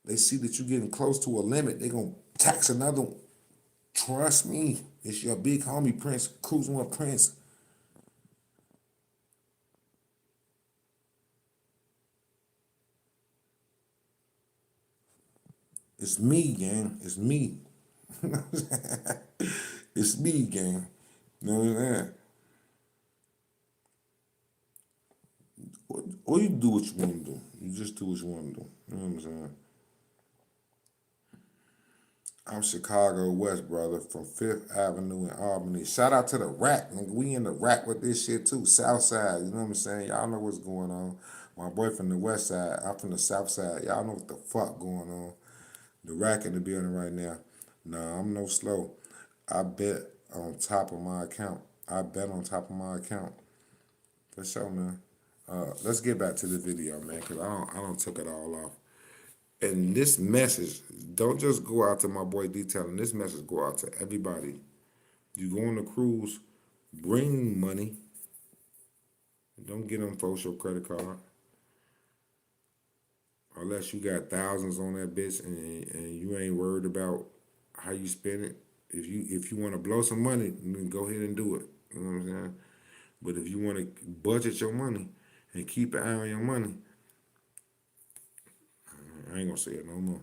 They see that you're getting close to a limit, they're gonna tax another one. Trust me, it's your big homie Prince, Cruising with Prince. It's me, gang. It's me. It's me, gang. You know what I'm saying? Or you do what you want to do. You just do what you want to do. You know what I'm saying? I'm Chicago West, brother, from 5th Avenue in Albany. Shout out to the rack, nigga. We in the rack with this shit too. South Side, you know what I'm saying? Y'all know what's going on. My boy from the West Side, I'm from the South Side. Y'all know what the fuck going on. The rack in the building right now. Nah, I'm no slow. I bet on top of my account. I bet on top of my account. For sure, man. Let's get back to the video, man, because I don't took it all off. And this message, don't just go out to my boy Detailing. This message go out to everybody. You go on a cruise, bring money. Don't get them folks your credit card. Unless you got thousands on that bitch and you ain't worried about how you spend it. If you want to blow some money, then go ahead and do it. You know what I'm saying? But if you want to budget your money and keep an eye on your money, I ain't gonna say it no more.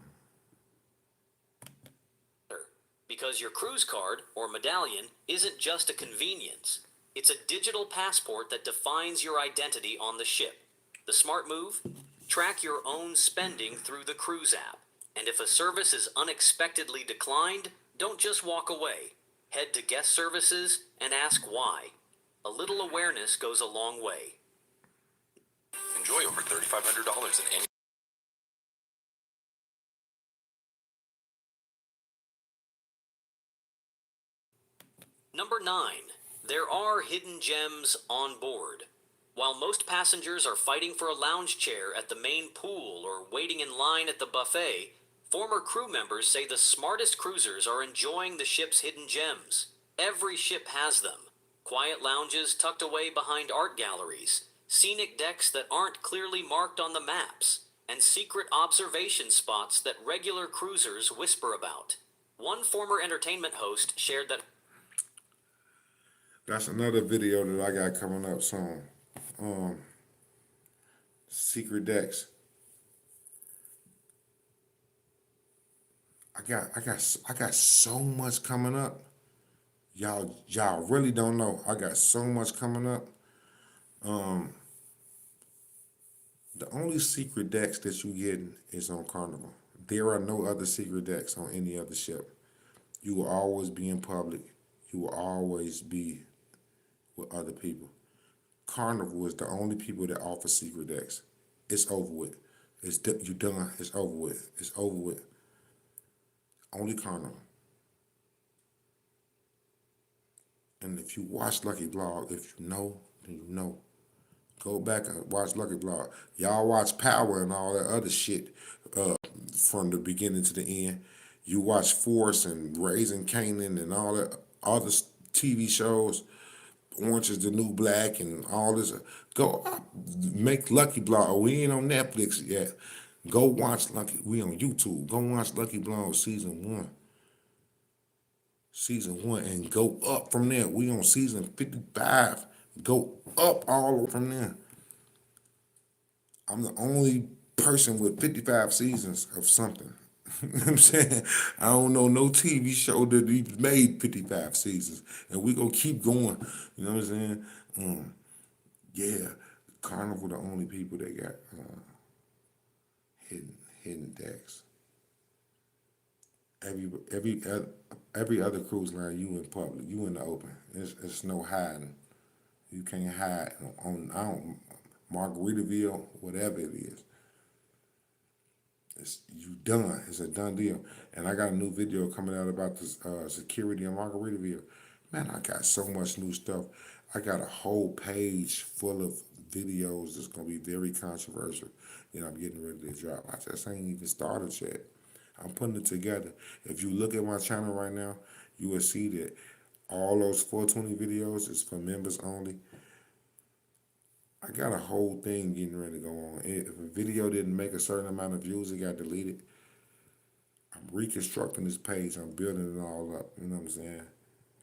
Because your cruise card or medallion isn't just a convenience. It's a digital passport that defines your identity on the ship. The smart move? Track your own spending through the cruise app. And if a service is unexpectedly declined, don't just walk away. Head to guest services and ask why. A little awareness goes a long way. Enjoy over $3,500 in annual. Number 9. There are hidden gems on board. While most passengers are fighting for a lounge chair at the main pool or waiting in line at the buffet, former crew members say the smartest cruisers are enjoying the ship's hidden gems. Every ship has them. Quiet lounges tucked away behind art galleries, scenic decks that aren't clearly marked on the maps, and secret observation spots that regular cruisers whisper about. One former entertainment host shared that That's another video that I got coming up soon. Secret decks. I got so much coming up. Y'all really don't know. I got so much coming up. The only secret decks that you getting is on Carnival. There are no other secret decks on any other ship. You will always be in public. You will always be with other people. Carnival is the only people that offer secret decks. It's over with. You done. It's over with. It's over with. Only Carnival. And if you watch Lucky Blog, if you know, then you know. Go back and watch Lucky Blog. Y'all watch Power and all that other shit from the beginning to the end. You watch Force and Raising Canaan and all that other TV shows. Orange is the New Black and all this. Go make Lucky Blog. We ain't on Netflix yet. Go watch Lucky. We on YouTube. Go watch Lucky Blog season 1. Season 1 and go up from there. We on season 55. Go up all from there. I'm the only person with 55 seasons of something. You know what I'm saying? I don't know no TV show that even made 55 seasons. And we gonna keep going. You know what I'm saying? Yeah, Carnival the only people that got hidden decks. Every other cruise line, you in public, you in the open. It's no hiding. You can't hide on I don't Margaritaville, whatever it is. It's you done. It's a done deal. And I got a new video coming out about this security in Margaritaville. Man, I got so much new stuff. I got a whole page full of videos that's gonna be very controversial that I'm getting ready to drop. I just ain't even started yet. I'm putting it together. If you look at my channel right now, you will see that all those 420 videos is for members only. I got a whole thing getting ready to go on. If a video didn't make a certain amount of views, it got deleted. I'm reconstructing this page. I'm building it all up. You know what I'm saying?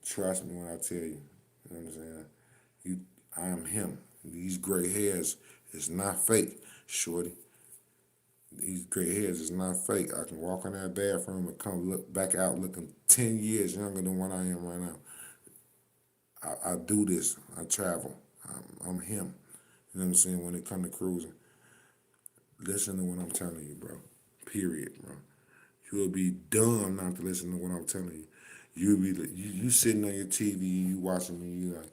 Trust me when I tell you. You know what I'm saying? You, I am him. These gray hairs is not fake, shorty. These gray hairs is not fake. I can walk in that bathroom and come look back out looking 10 years younger than what I am right now. I do this. I travel. I'm him. You know what I'm saying? When it comes to cruising, listen to what I'm telling you, bro. Period, bro. You'll be dumb not to listen to what I'm telling you. You'll be you sitting on your TV, you watching me, you like,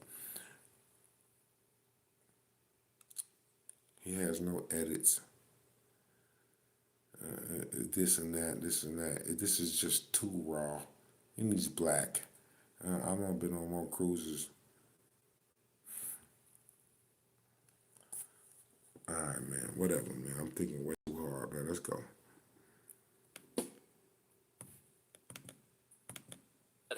he has no edits. This and that, this and that. This is just too raw. And he's black. I've not been on more cruises. All right, man. Whatever, man. I'm thinking way too hard, man. Let's go.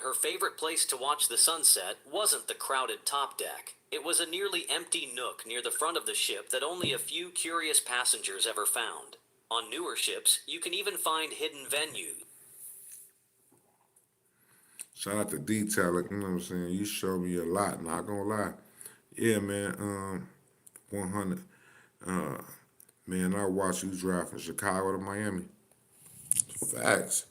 Her favorite place to watch the sunset wasn't the crowded top deck. It was a nearly empty nook near the front of the ship that only a few curious passengers ever found. On newer ships, you can even find hidden venues. Shout out to Detailer, you know what I'm saying? You showed me a lot, not gonna lie. Yeah, man, 100. Man, I watched you drive from Chicago to Miami. Facts.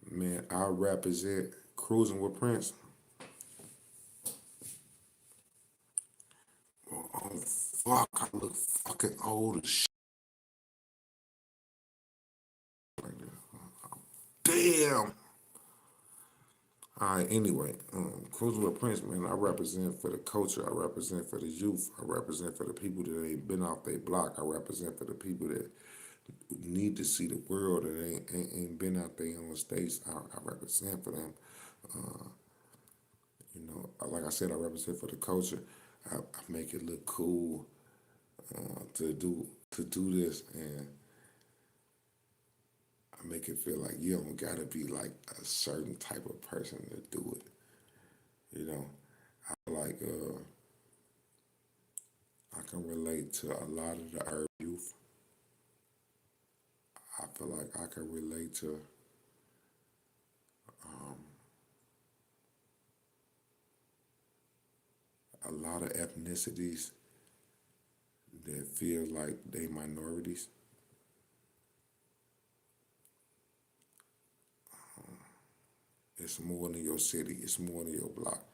Man, I represent cruising with Prince. Oh, fuck, I look fucking old as shit right now. Damn. All right, anyway, cruising with Prince, man, I represent for the culture. I represent for the youth. I represent for the people that ain't been off their block. I represent for the people that need to see the world that ain't been out there on the states. I represent for them. You know, like I said, I represent for the culture. I make it look cool to do this, and I make it feel like you don't gotta be like a certain type of person to do it. You know, like I can relate to a lot of the urban youth. I feel like I can relate to a lot of ethnicities that feel like they minorities. It's more than your city. It's more than your block.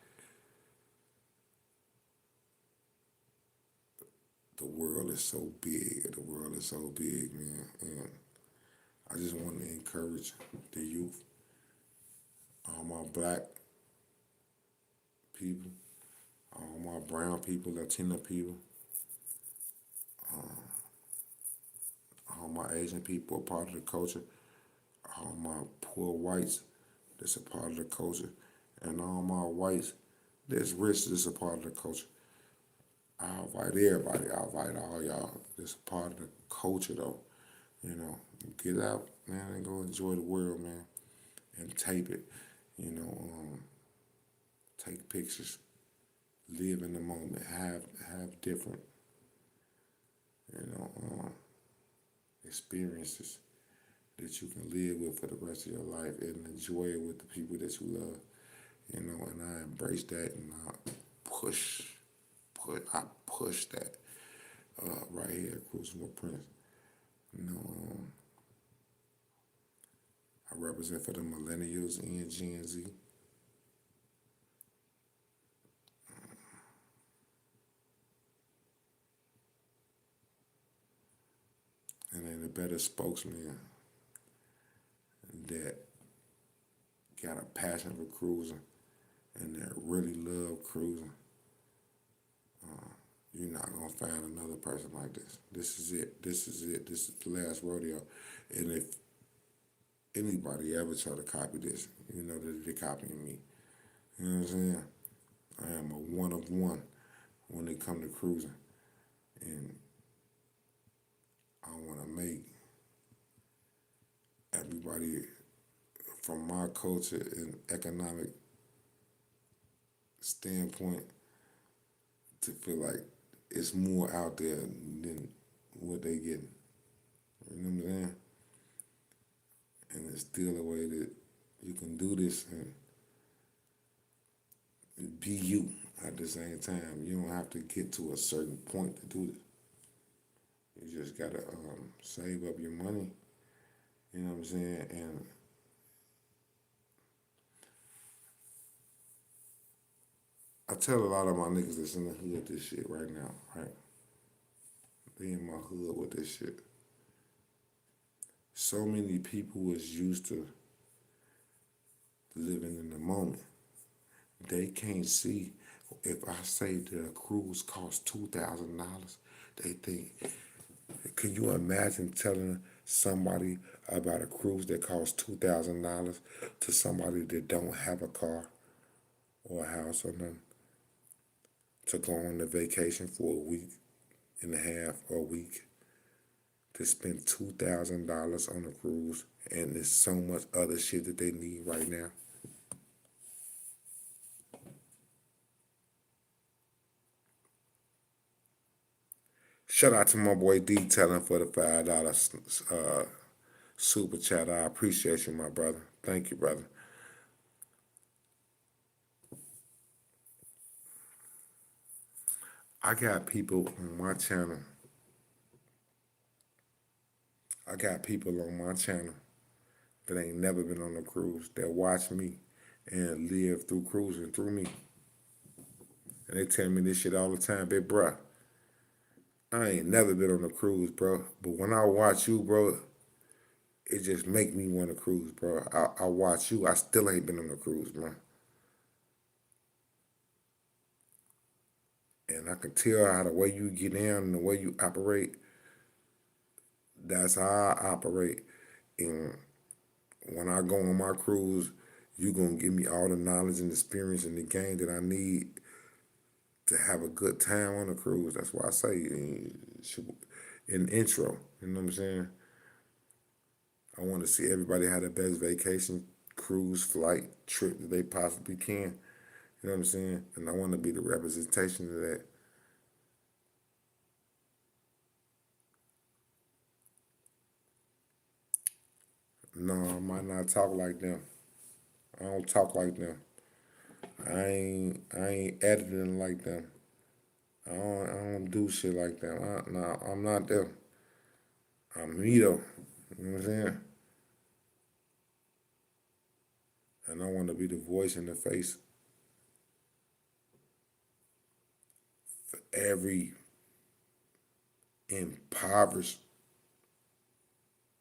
The world is so big. The world is so big, man. And I just want to encourage the youth, all my black people, all my brown people, Latino people, all my Asian people are part of the culture, all my poor whites that's a part of the culture, and all my whites that's rich that's a part of the culture. I invite everybody. I invite all y'all that's a part of the culture, though. You know, get out, man, and go enjoy the world, man, and tape it. You know, take pictures, live in the moment, have different, you know, experiences that you can live with for the rest of your life and enjoy it with the people that you love. You know, and I embrace that, and I I push that right here, Cruising with Prince. You know, I represent for the millennials and Gen Z. And then a better spokesman that got a passion for cruising and that really love cruising. You're not gonna find another person like this. This is it. This is it. This is the last rodeo. And if anybody ever try to copy this, you know that they're copying me. You know what I'm saying? I am a one of one when it comes to cruising. And I wanna make everybody from my culture and economic standpoint to feel like it's more out there than what they getting. You know what I'm saying? And it's still a way that you can do this and be you at the same time. You don't have to get to a certain point to do this. You just gotta save up your money. You know what I'm saying? And I tell a lot of my niggas that's in the hood this shit right now, right? They in my hood with this shit. So many people is used to living in the moment. They can't see if I say that a cruise costs $2,000, they think, can you imagine telling somebody about a cruise that costs $2,000 to somebody that don't have a car or a house or nothing to go on a vacation for a week and a half or a week to spend $2,000 on a cruise and there's so much other shit that they need right now. Shout out to my boy D Telling for the $5 super chat. I appreciate you, my brother. Thank you, brother. I got people on my channel. I got people on my channel that ain't never been on a cruise that watch me and live through cruising through me. And they tell me this shit all the time, big bruh. I ain't never been on a cruise, bro. But when I watch you, bro, it just make me want to cruise, bro. I watch you. I still ain't been on a cruise, man. And I can tell how the way you get down and the way you operate, that's how I operate. And when I go on my cruise, you going to give me all the knowledge and experience and the game that I need to have a good time on a cruise. That's why I say in the intro, you know what I'm saying? I want to see everybody have the best vacation, cruise, flight, trip that they possibly can. You know what I'm saying? And I want to be the representation of that. No, I might not talk like them. I don't talk like them. I ain't editing like them. I don't do shit like them. No, I'm not them. I'm me though. You know what I'm saying? And I want to be the voice and the face for every impoverished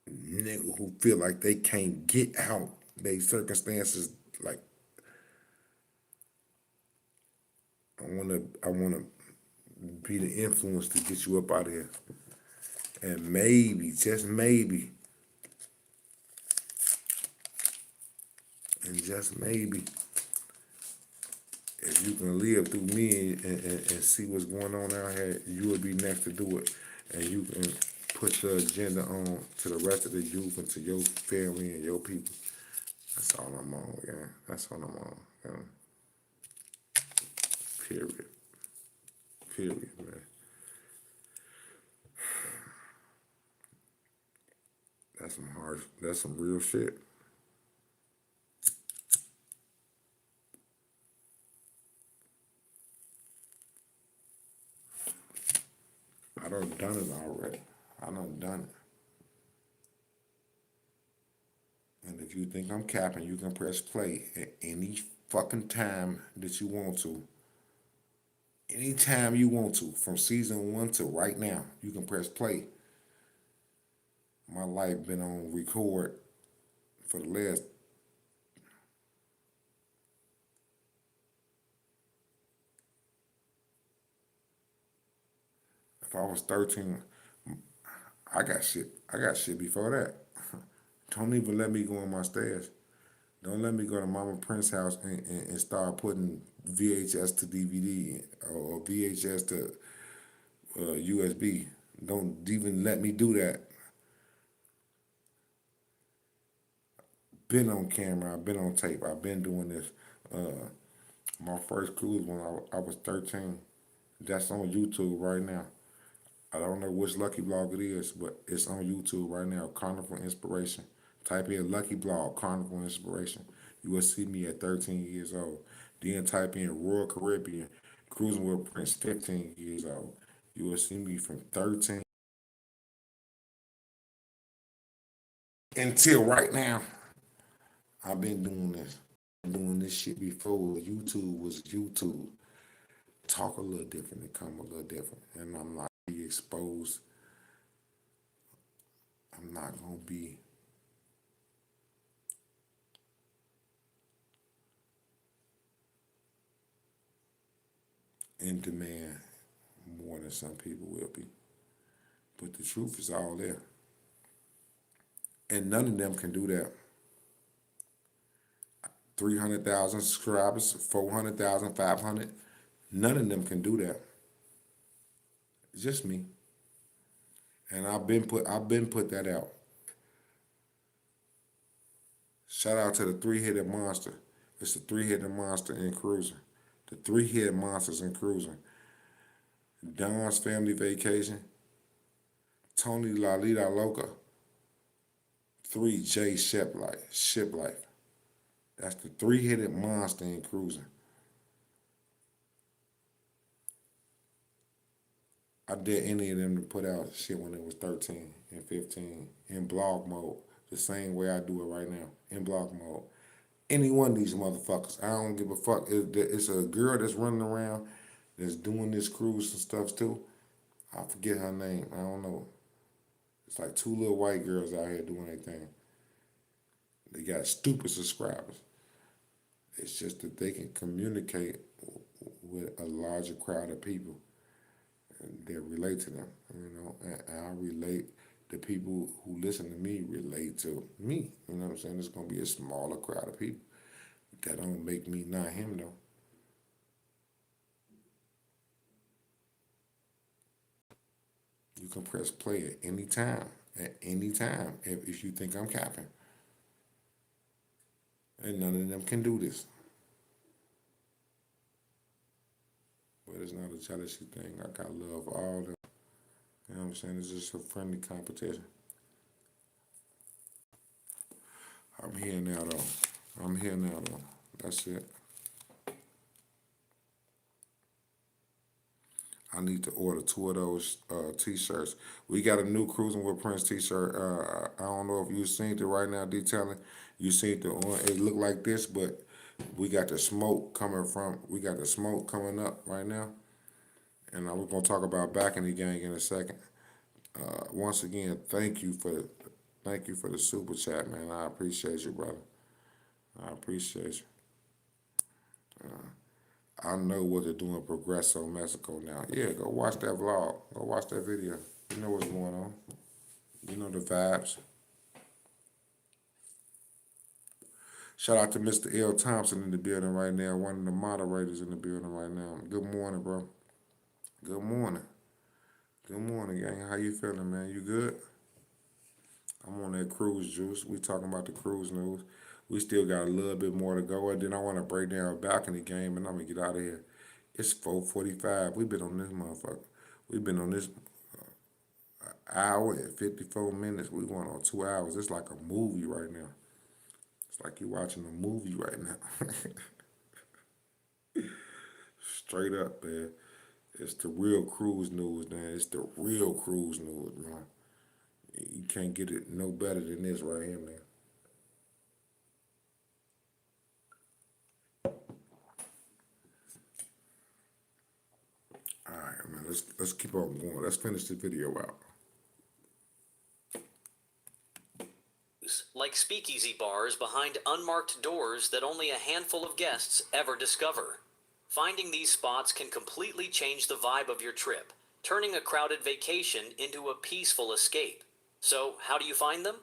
nigga who feel like they can't get out they circumstances. Like I wanna be the influence to get you up out of here. And maybe, just maybe, and just maybe, if you can live through me and see what's going on out here, you will be next to do it. And you can put the agenda on to the rest of the youth and to your family and your people. That's all I'm on, yeah. That's all I'm on. Yeah. Period. Period, man. That's some real shit. I done it already. I done it. And if you think I'm capping, you can press play at any fucking time that you want to. Anytime you want to, from season 1 to right now, you can press play. My life been on record for the last. If I was 13, I got shit. I got shit before that. Don't even let me go on my stash. Don't let me go to Mama Prince's house and start putting VHS to DVD or VHS to USB. Don't even let me do that. Been on camera. I've been on tape. I've been doing this. My first cruise when I was 13. That's on YouTube right now. I don't know which Lucky Blog it is, but it's on YouTube right now. Carnival Inspiration. Type in Lucky Blog Carnival Inspiration. You will see me at 13 years old. Then type in Royal Caribbean Cruising with Prince 15 years old. You will see me from 13 until right now. I've been doing this. Doing this shit before YouTube was YouTube. Talk a little different and come a little different. And I'm not be exposed. I'm not gonna be in demand more than some people will be. But the truth is all there. And none of them can do that. 300,000 subscribers, 400,000, 500. None of them can do that. It's just me. And I've been put that out. Shout out to the three-headed monster. It's the three-headed monster in cruising. The three-headed monsters in cruising. Don's Family Vacation, Tony La Lida Loca, 3J Ship Life. That's the three-headed monster in cruising. I dare any of them to put out shit when it was 13 and 15 in blog mode, the same way I do it right now, in blog mode. Any one of these motherfuckers, I don't give a fuck. It's a girl that's running around that's doing this cruise and stuff too. I forget her name. I don't know. It's like two little white girls out here doing their thing. They got stupid subscribers. It's just that they can communicate with a larger crowd of people and they relate to them, and I relate, the people who listen to me relate to me. You know what I'm saying? It's gonna be a smaller crowd of people. That don't make me not him though. You can press play at any time, if you think I'm capping. And none of them can do this. But it's not a jealousy thing. I got love for all of them. You know what I'm saying? It's just a friendly competition. I'm here now though. I'm here now though. That's it. I need to order two of those t-shirts. We got a new Cruising with Prince t-shirt. I don't know if you seen it right now, detailing. You seen the on. It look like this, but we got the smoke coming from. We got the smoke coming up right now, and we're gonna talk about back in the gang in a second. Once again, thank you for the super chat, man. I appreciate you, brother. I appreciate you. I know what to do in Progreso, Mexico now. Yeah, go watch that vlog. Go watch that video. You know what's going on. You know the vibes. Shout out to Mr. L. Thompson in the building right now, one of the moderators in the building right now. Good morning, bro. Good morning. Good morning, gang. How you feeling, man? You good? I'm on that cruise juice. We talking about the cruise news. We still got a little bit more to go, and then I want to break down a balcony game, and I'm gonna get out of here. It's 4:45. We've been on this motherfucker. We've been on this hour and 54 minutes. We went on 2 hours. It's like a movie right now. It's like you're watching a movie right now. Straight up, man. It's the real cruise news, man. It's the real cruise news, man. You can't get it no better than this right here, man. All right, man. Let's keep on going. Let's finish the video out. Like speakeasy bars behind unmarked doors that only a handful of guests ever discover. Finding these spots can completely change the vibe of your trip, turning a crowded vacation into a peaceful escape. So, how do you find them?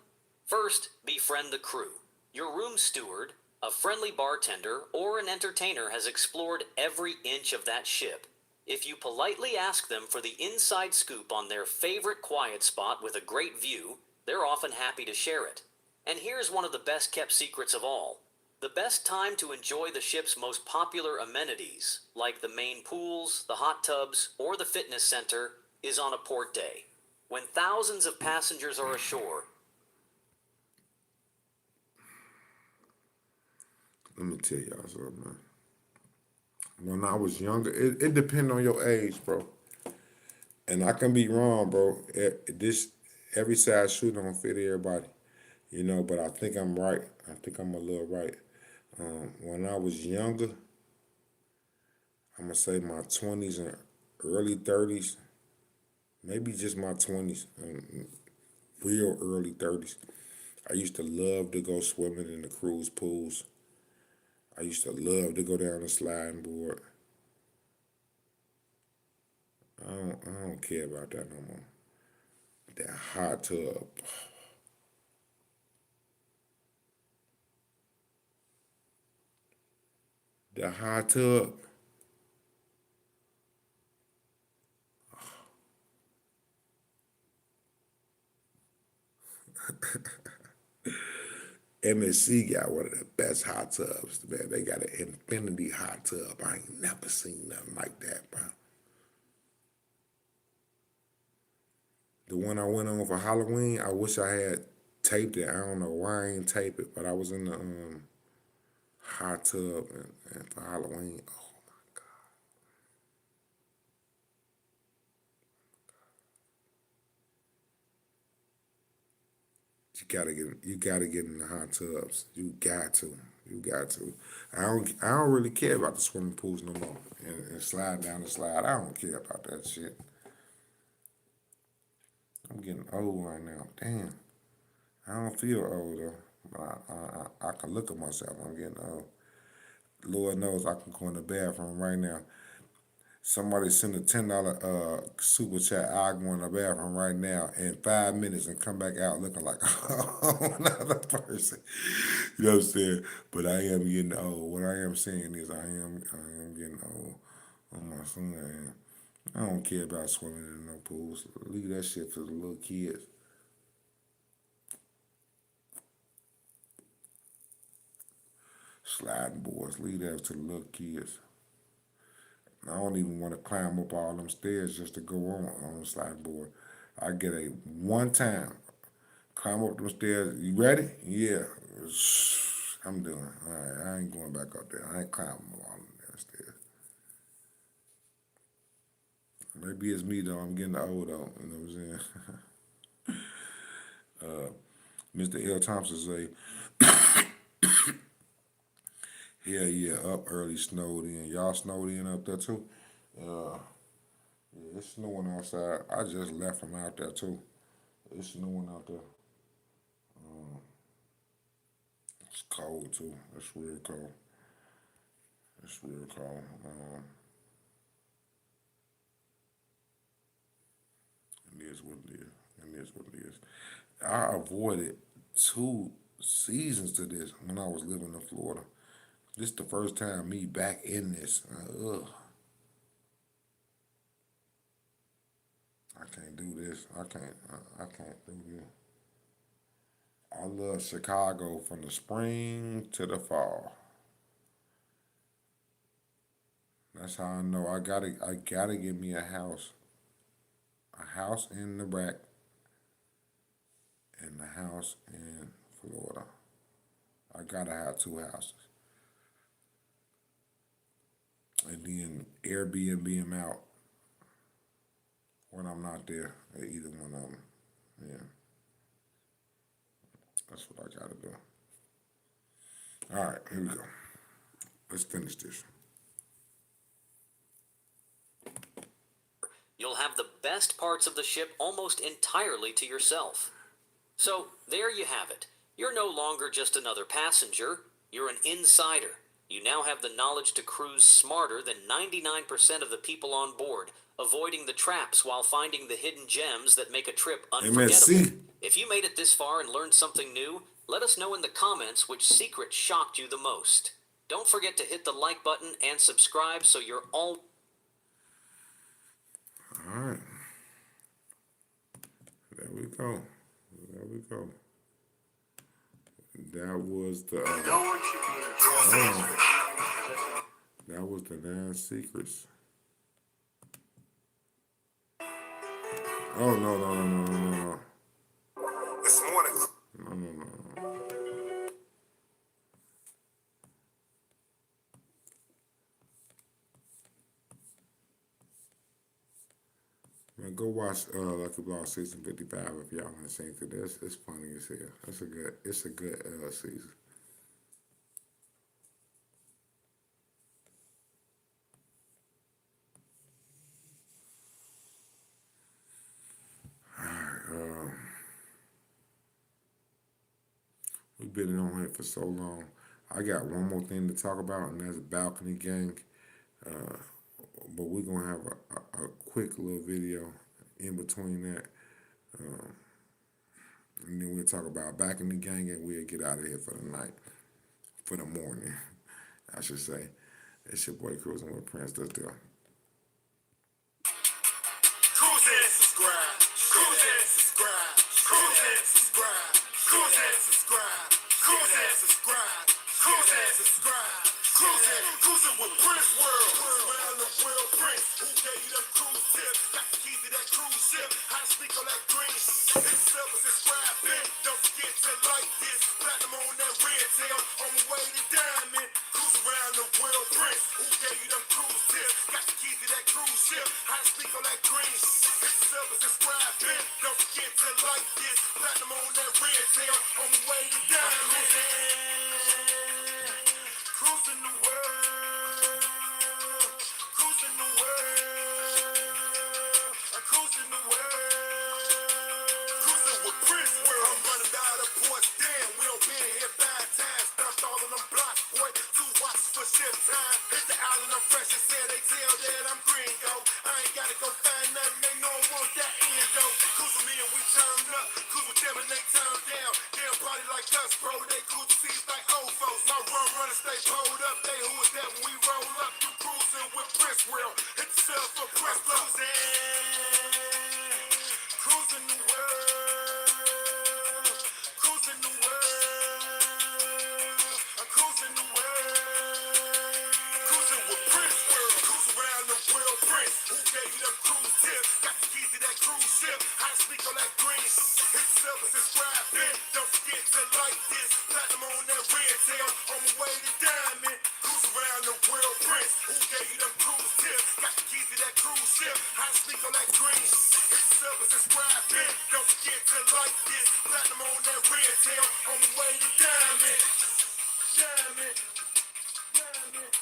First, befriend the crew. Your room steward, a friendly bartender, or an entertainer has explored every inch of that ship. If you politely ask them for the inside scoop on their favorite quiet spot with a great view, they're often happy to share it. And here's one of the best kept secrets of all. The best time to enjoy the ship's most popular amenities, like the main pools, the hot tubs, or the fitness center, is on a port day, when thousands of passengers are ashore. Let me tell y'all something, man. When I was younger, it depends on your age, bro. And I can be wrong, bro. This every size shoe don't fit everybody, but I think I'm right. I think I'm a little right. When I was younger, I'm gonna say my 20s and early 30s, maybe just my 20s, real early 30s. I used to love to go swimming in the cruise pools. I used to love to go down the sliding board. I don't care about that no more. That hot tub. The hot tub. MSC got one of the best hot tubs, man. They got an infinity hot tub. I ain't never seen nothing like that, bro. The one I went on for Halloween, I wish I had taped it. I don't know why I ain't tape it, but I was in the hot tub and for Halloween. Oh my God. You gotta get in the hot tubs. You got to. You got to. I don't really care about the swimming pools no more. And slide down the slide. I don't care about that shit. I'm getting old right now. Damn. I don't feel old though. But I can look at myself. I'm getting old. Lord knows I can go in the bathroom right now. Somebody send a $10 super chat. I'll go in the bathroom right now in 5 minutes and come back out looking like another person. You know what I'm saying? But I am getting old. What I am saying is I am getting old on my son. And I don't care about swimming in no pools. Leave that shit for the little kids. Sliding boards, leave that to the little kids. I don't even want to climb up all them stairs just to go on the sliding board. I get a one time, climb up them stairs. You ready? Yeah. I'm doing. All right, I ain't going back up there. I ain't climbing all them damn stairs. Maybe it's me though. I'm getting old though. You know what I'm saying? Mr. L. Thompson say, hell yeah, up early, snowed in. Y'all snowed in up there too? Uh, yeah, it's snowing outside. I just left from out there too. It's snowing out there. It's cold too. It's real cold. It's real cold. It is what it is. It is what it is. I avoided 2 seasons to this when I was living in Florida. This is the first time me back in this. Ugh. I can't do this. I can't do this. I love Chicago from the spring to the fall. That's how I know I gotta get me a house. A house in Nebraska and a house in Florida. I gotta have 2 houses. And then Airbnb them out when I'm not there at either one of them. Yeah, that's what I gotta do. All right, here we go. Let's finish this. You'll have the best parts of the ship almost entirely to yourself. So, there you have it. You're no longer just another passenger, you're an insider. You now have the knowledge to cruise smarter than 99% of the people on board, avoiding the traps while finding the hidden gems that make a trip unforgettable. MSC. If you made it this far and learned something new, let us know in the comments which secret shocked you the most. Don't forget to hit the like button and subscribe so you're all... All right. There we go. There we go. That was the Know what you mean. that was the 9 secrets. Oh no no no no no no no. It's more than No, no, no, no. Man, go watch Lucky Block season 55 if y'all haven't seen it. It's funny as hell. It's a good season. We've been on here for so long. I got one more thing to talk about, and that's balcony gang. Uh, but we're gonna have a quick little video in between that, and then we'll talk about balcony gang, and we'll get out of here for the night, for the morning, I should say. It's your boy Cruising with Prince. Let's do it. cruise and subscribe. Cruise and subscribe. Cruise and subscribe. Cruise and subscribe. Cruise and subscribe. Cruise and subscribe. Cruising with Prince World. Around the world, Prince. Who gave you them cruise tips? Got the keys to that cruise ship. How to speak on that green. Hit silver, subscribe, man. Don't forget to like this. Platinum on that red tail. On my way to diamond. Cruise around the world, Prince. Who gave you them cruise tips? Got the keys to that cruise ship. How to speak on that green. Hit silver, subscribe, man. Don't forget to like this. Platinum on that red tail. On my way to diamond. Cruising the world. Cruising the world. I'm cruising the world. Cruising with Prince World. I'm running out of ports. Damn, we don't been here 5 times. Dumped all of them blocks, boy. 2 watches for shift time. Hit the island, I'm fresh and said they tell that I'm gringo. I ain't gotta go find nothing. They know I want that endo. Cruise with me and we turned up. Cruise with them and they turned down. They don't party like us, bro. They cool to see like old folks. My runners stay pulled up. They who is that when we roll up? You cruising with Prince World. Hit the cell for Prince Cruising the world. Cruising the world. I'm cruising the world. Cruising with Prince World. Cruise around the world, Prince. Who gave you them cruise tips? Got the keys to that cruise ship. How to speak on that green. Hit silver, subscribe, man. Don't forget to like this. Platinum on that red tail. On my way to diamond. Cruise around the world, Prince. Who gave you them cruise tips? Got the keys to that cruise ship. How to speak on that green. Hit silver, subscribe, man. Don't forget to like this. Platinum on that red tail. On my way to diamond. Diamond. Diamond.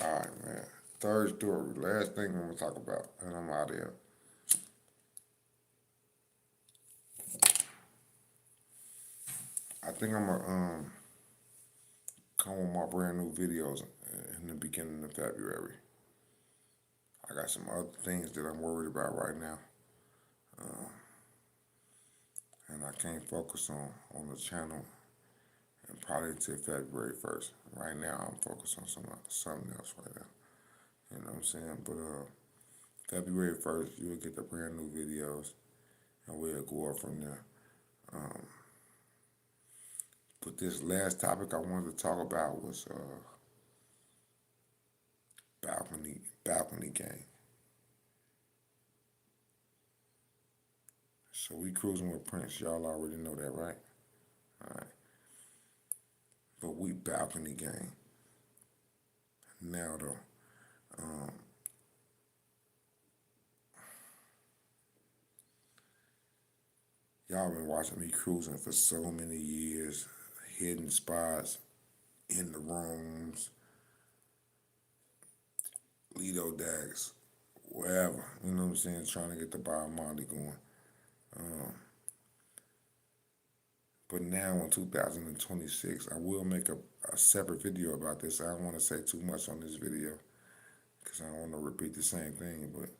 All right, man. Third story, last thing I'm gonna talk about, and I'm out of here. I think I'm gonna come with my brand new videos in the beginning of February. I got some other things that I'm worried about right now, and I can't focus on the channel and probably till February 1st. Right now, I'm focused on something else right now. You know what I'm saying? But February 1st, you'll get the brand new videos, and we'll go up from there. But this last topic I wanted to talk about was balcony gang. So we cruising with Prince. Y'all already know that, right? All right. But we balcony gang. Now though, y'all been watching me cruising for so many years, hidden spots, in the rooms, Lido Dax, wherever. You know what I'm saying? Trying to get the Bob Marley going. But now in 2026, I will make a separate video about this. I don't want to say too much on this video because I don't want to repeat the same thing. But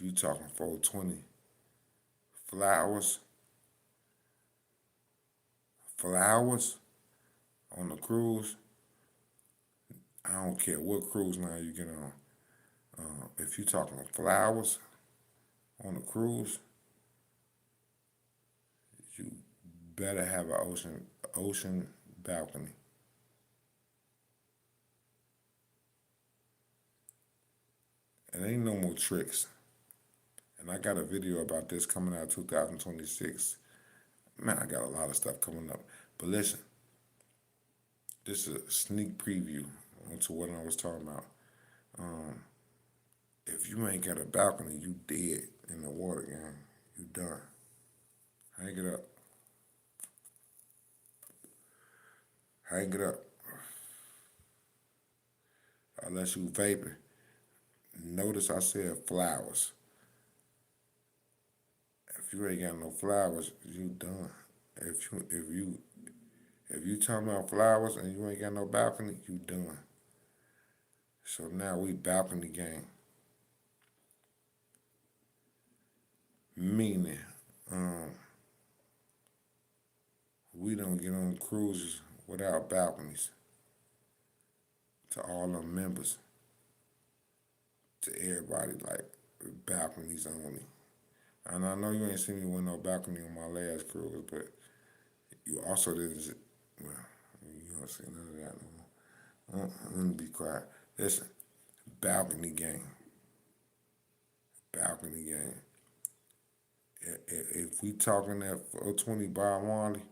If you talking 420, flowers, flowers on the cruise, I don't care what cruise line you get on. If you talking flowers on the cruise, you better have an ocean balcony. And ain't no more tricks. And I got a video about this coming out 2026. Man, I got a lot of stuff coming up. But listen, this is a sneak preview into what I was talking about. If you ain't got a balcony, you dead in the water, gang. You done. Hang it up. Hang it up. Unless you vaping. Notice I said flowers. If you ain't got no flowers, you done. If you talking about flowers and you ain't got no balcony, you done. So now we balcony gang. Meaning, we don't get on cruises without balconies. To all the members, to everybody, like balconies only. And I know you ain't seen me with no balcony on my last cruise, but you also didn't. Well, you don't see none of that no more. Let me be quiet. Listen, balcony gang. Balcony gang. If we talking that 420 Bob Marley,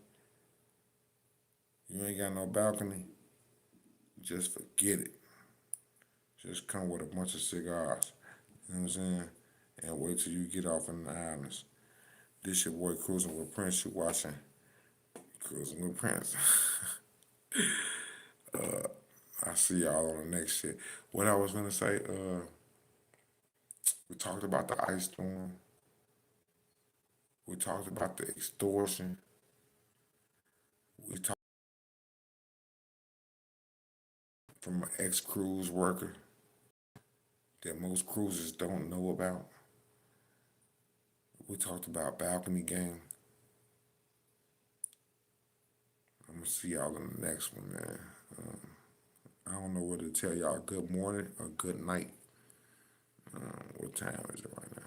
you ain't got no balcony, just forget it. Just come with a bunch of cigars. You know what I'm saying? And wait till you get off in the islands. This your boy Cruising with Prince. You watching Cruising with Prince. I see y'all on the next shit. What I was gonna say, we talked about the ice storm. We talked about the extortion. We talked from an ex-cruise worker that most cruisers don't know about. We talked about balcony gang. I'm gonna see y'all in the next one, man. I don't know whether to tell y'all good morning or good night. What time is it right now?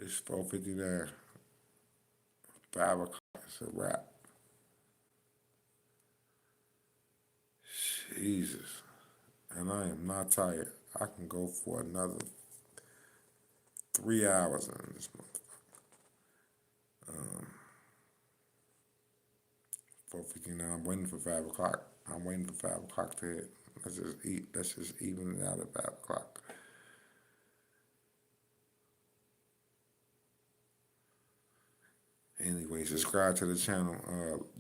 It's 4:59. 5 o'clock. It's a wrap. Jesus. And I am not tired. I can go for another 3 hours in this month. 4:59. I'm waiting for 5 o'clock. I'm waiting for 5 o'clock to hit. Let's just eat. Let's just even it out at 5 o'clock. Anyway, subscribe to the channel.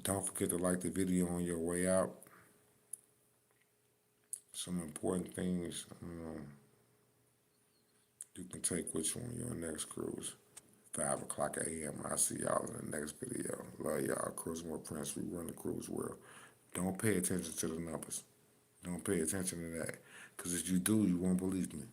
Don't forget to like the video on your way out. Some important things you can take with you on your next cruise. 5 o'clock a.m. I'll see y'all in the next video. Love y'all. Cruising with Prince. We run the cruise world. Don't pay attention to the numbers. Don't pay attention to that. Because if you do, you won't believe me.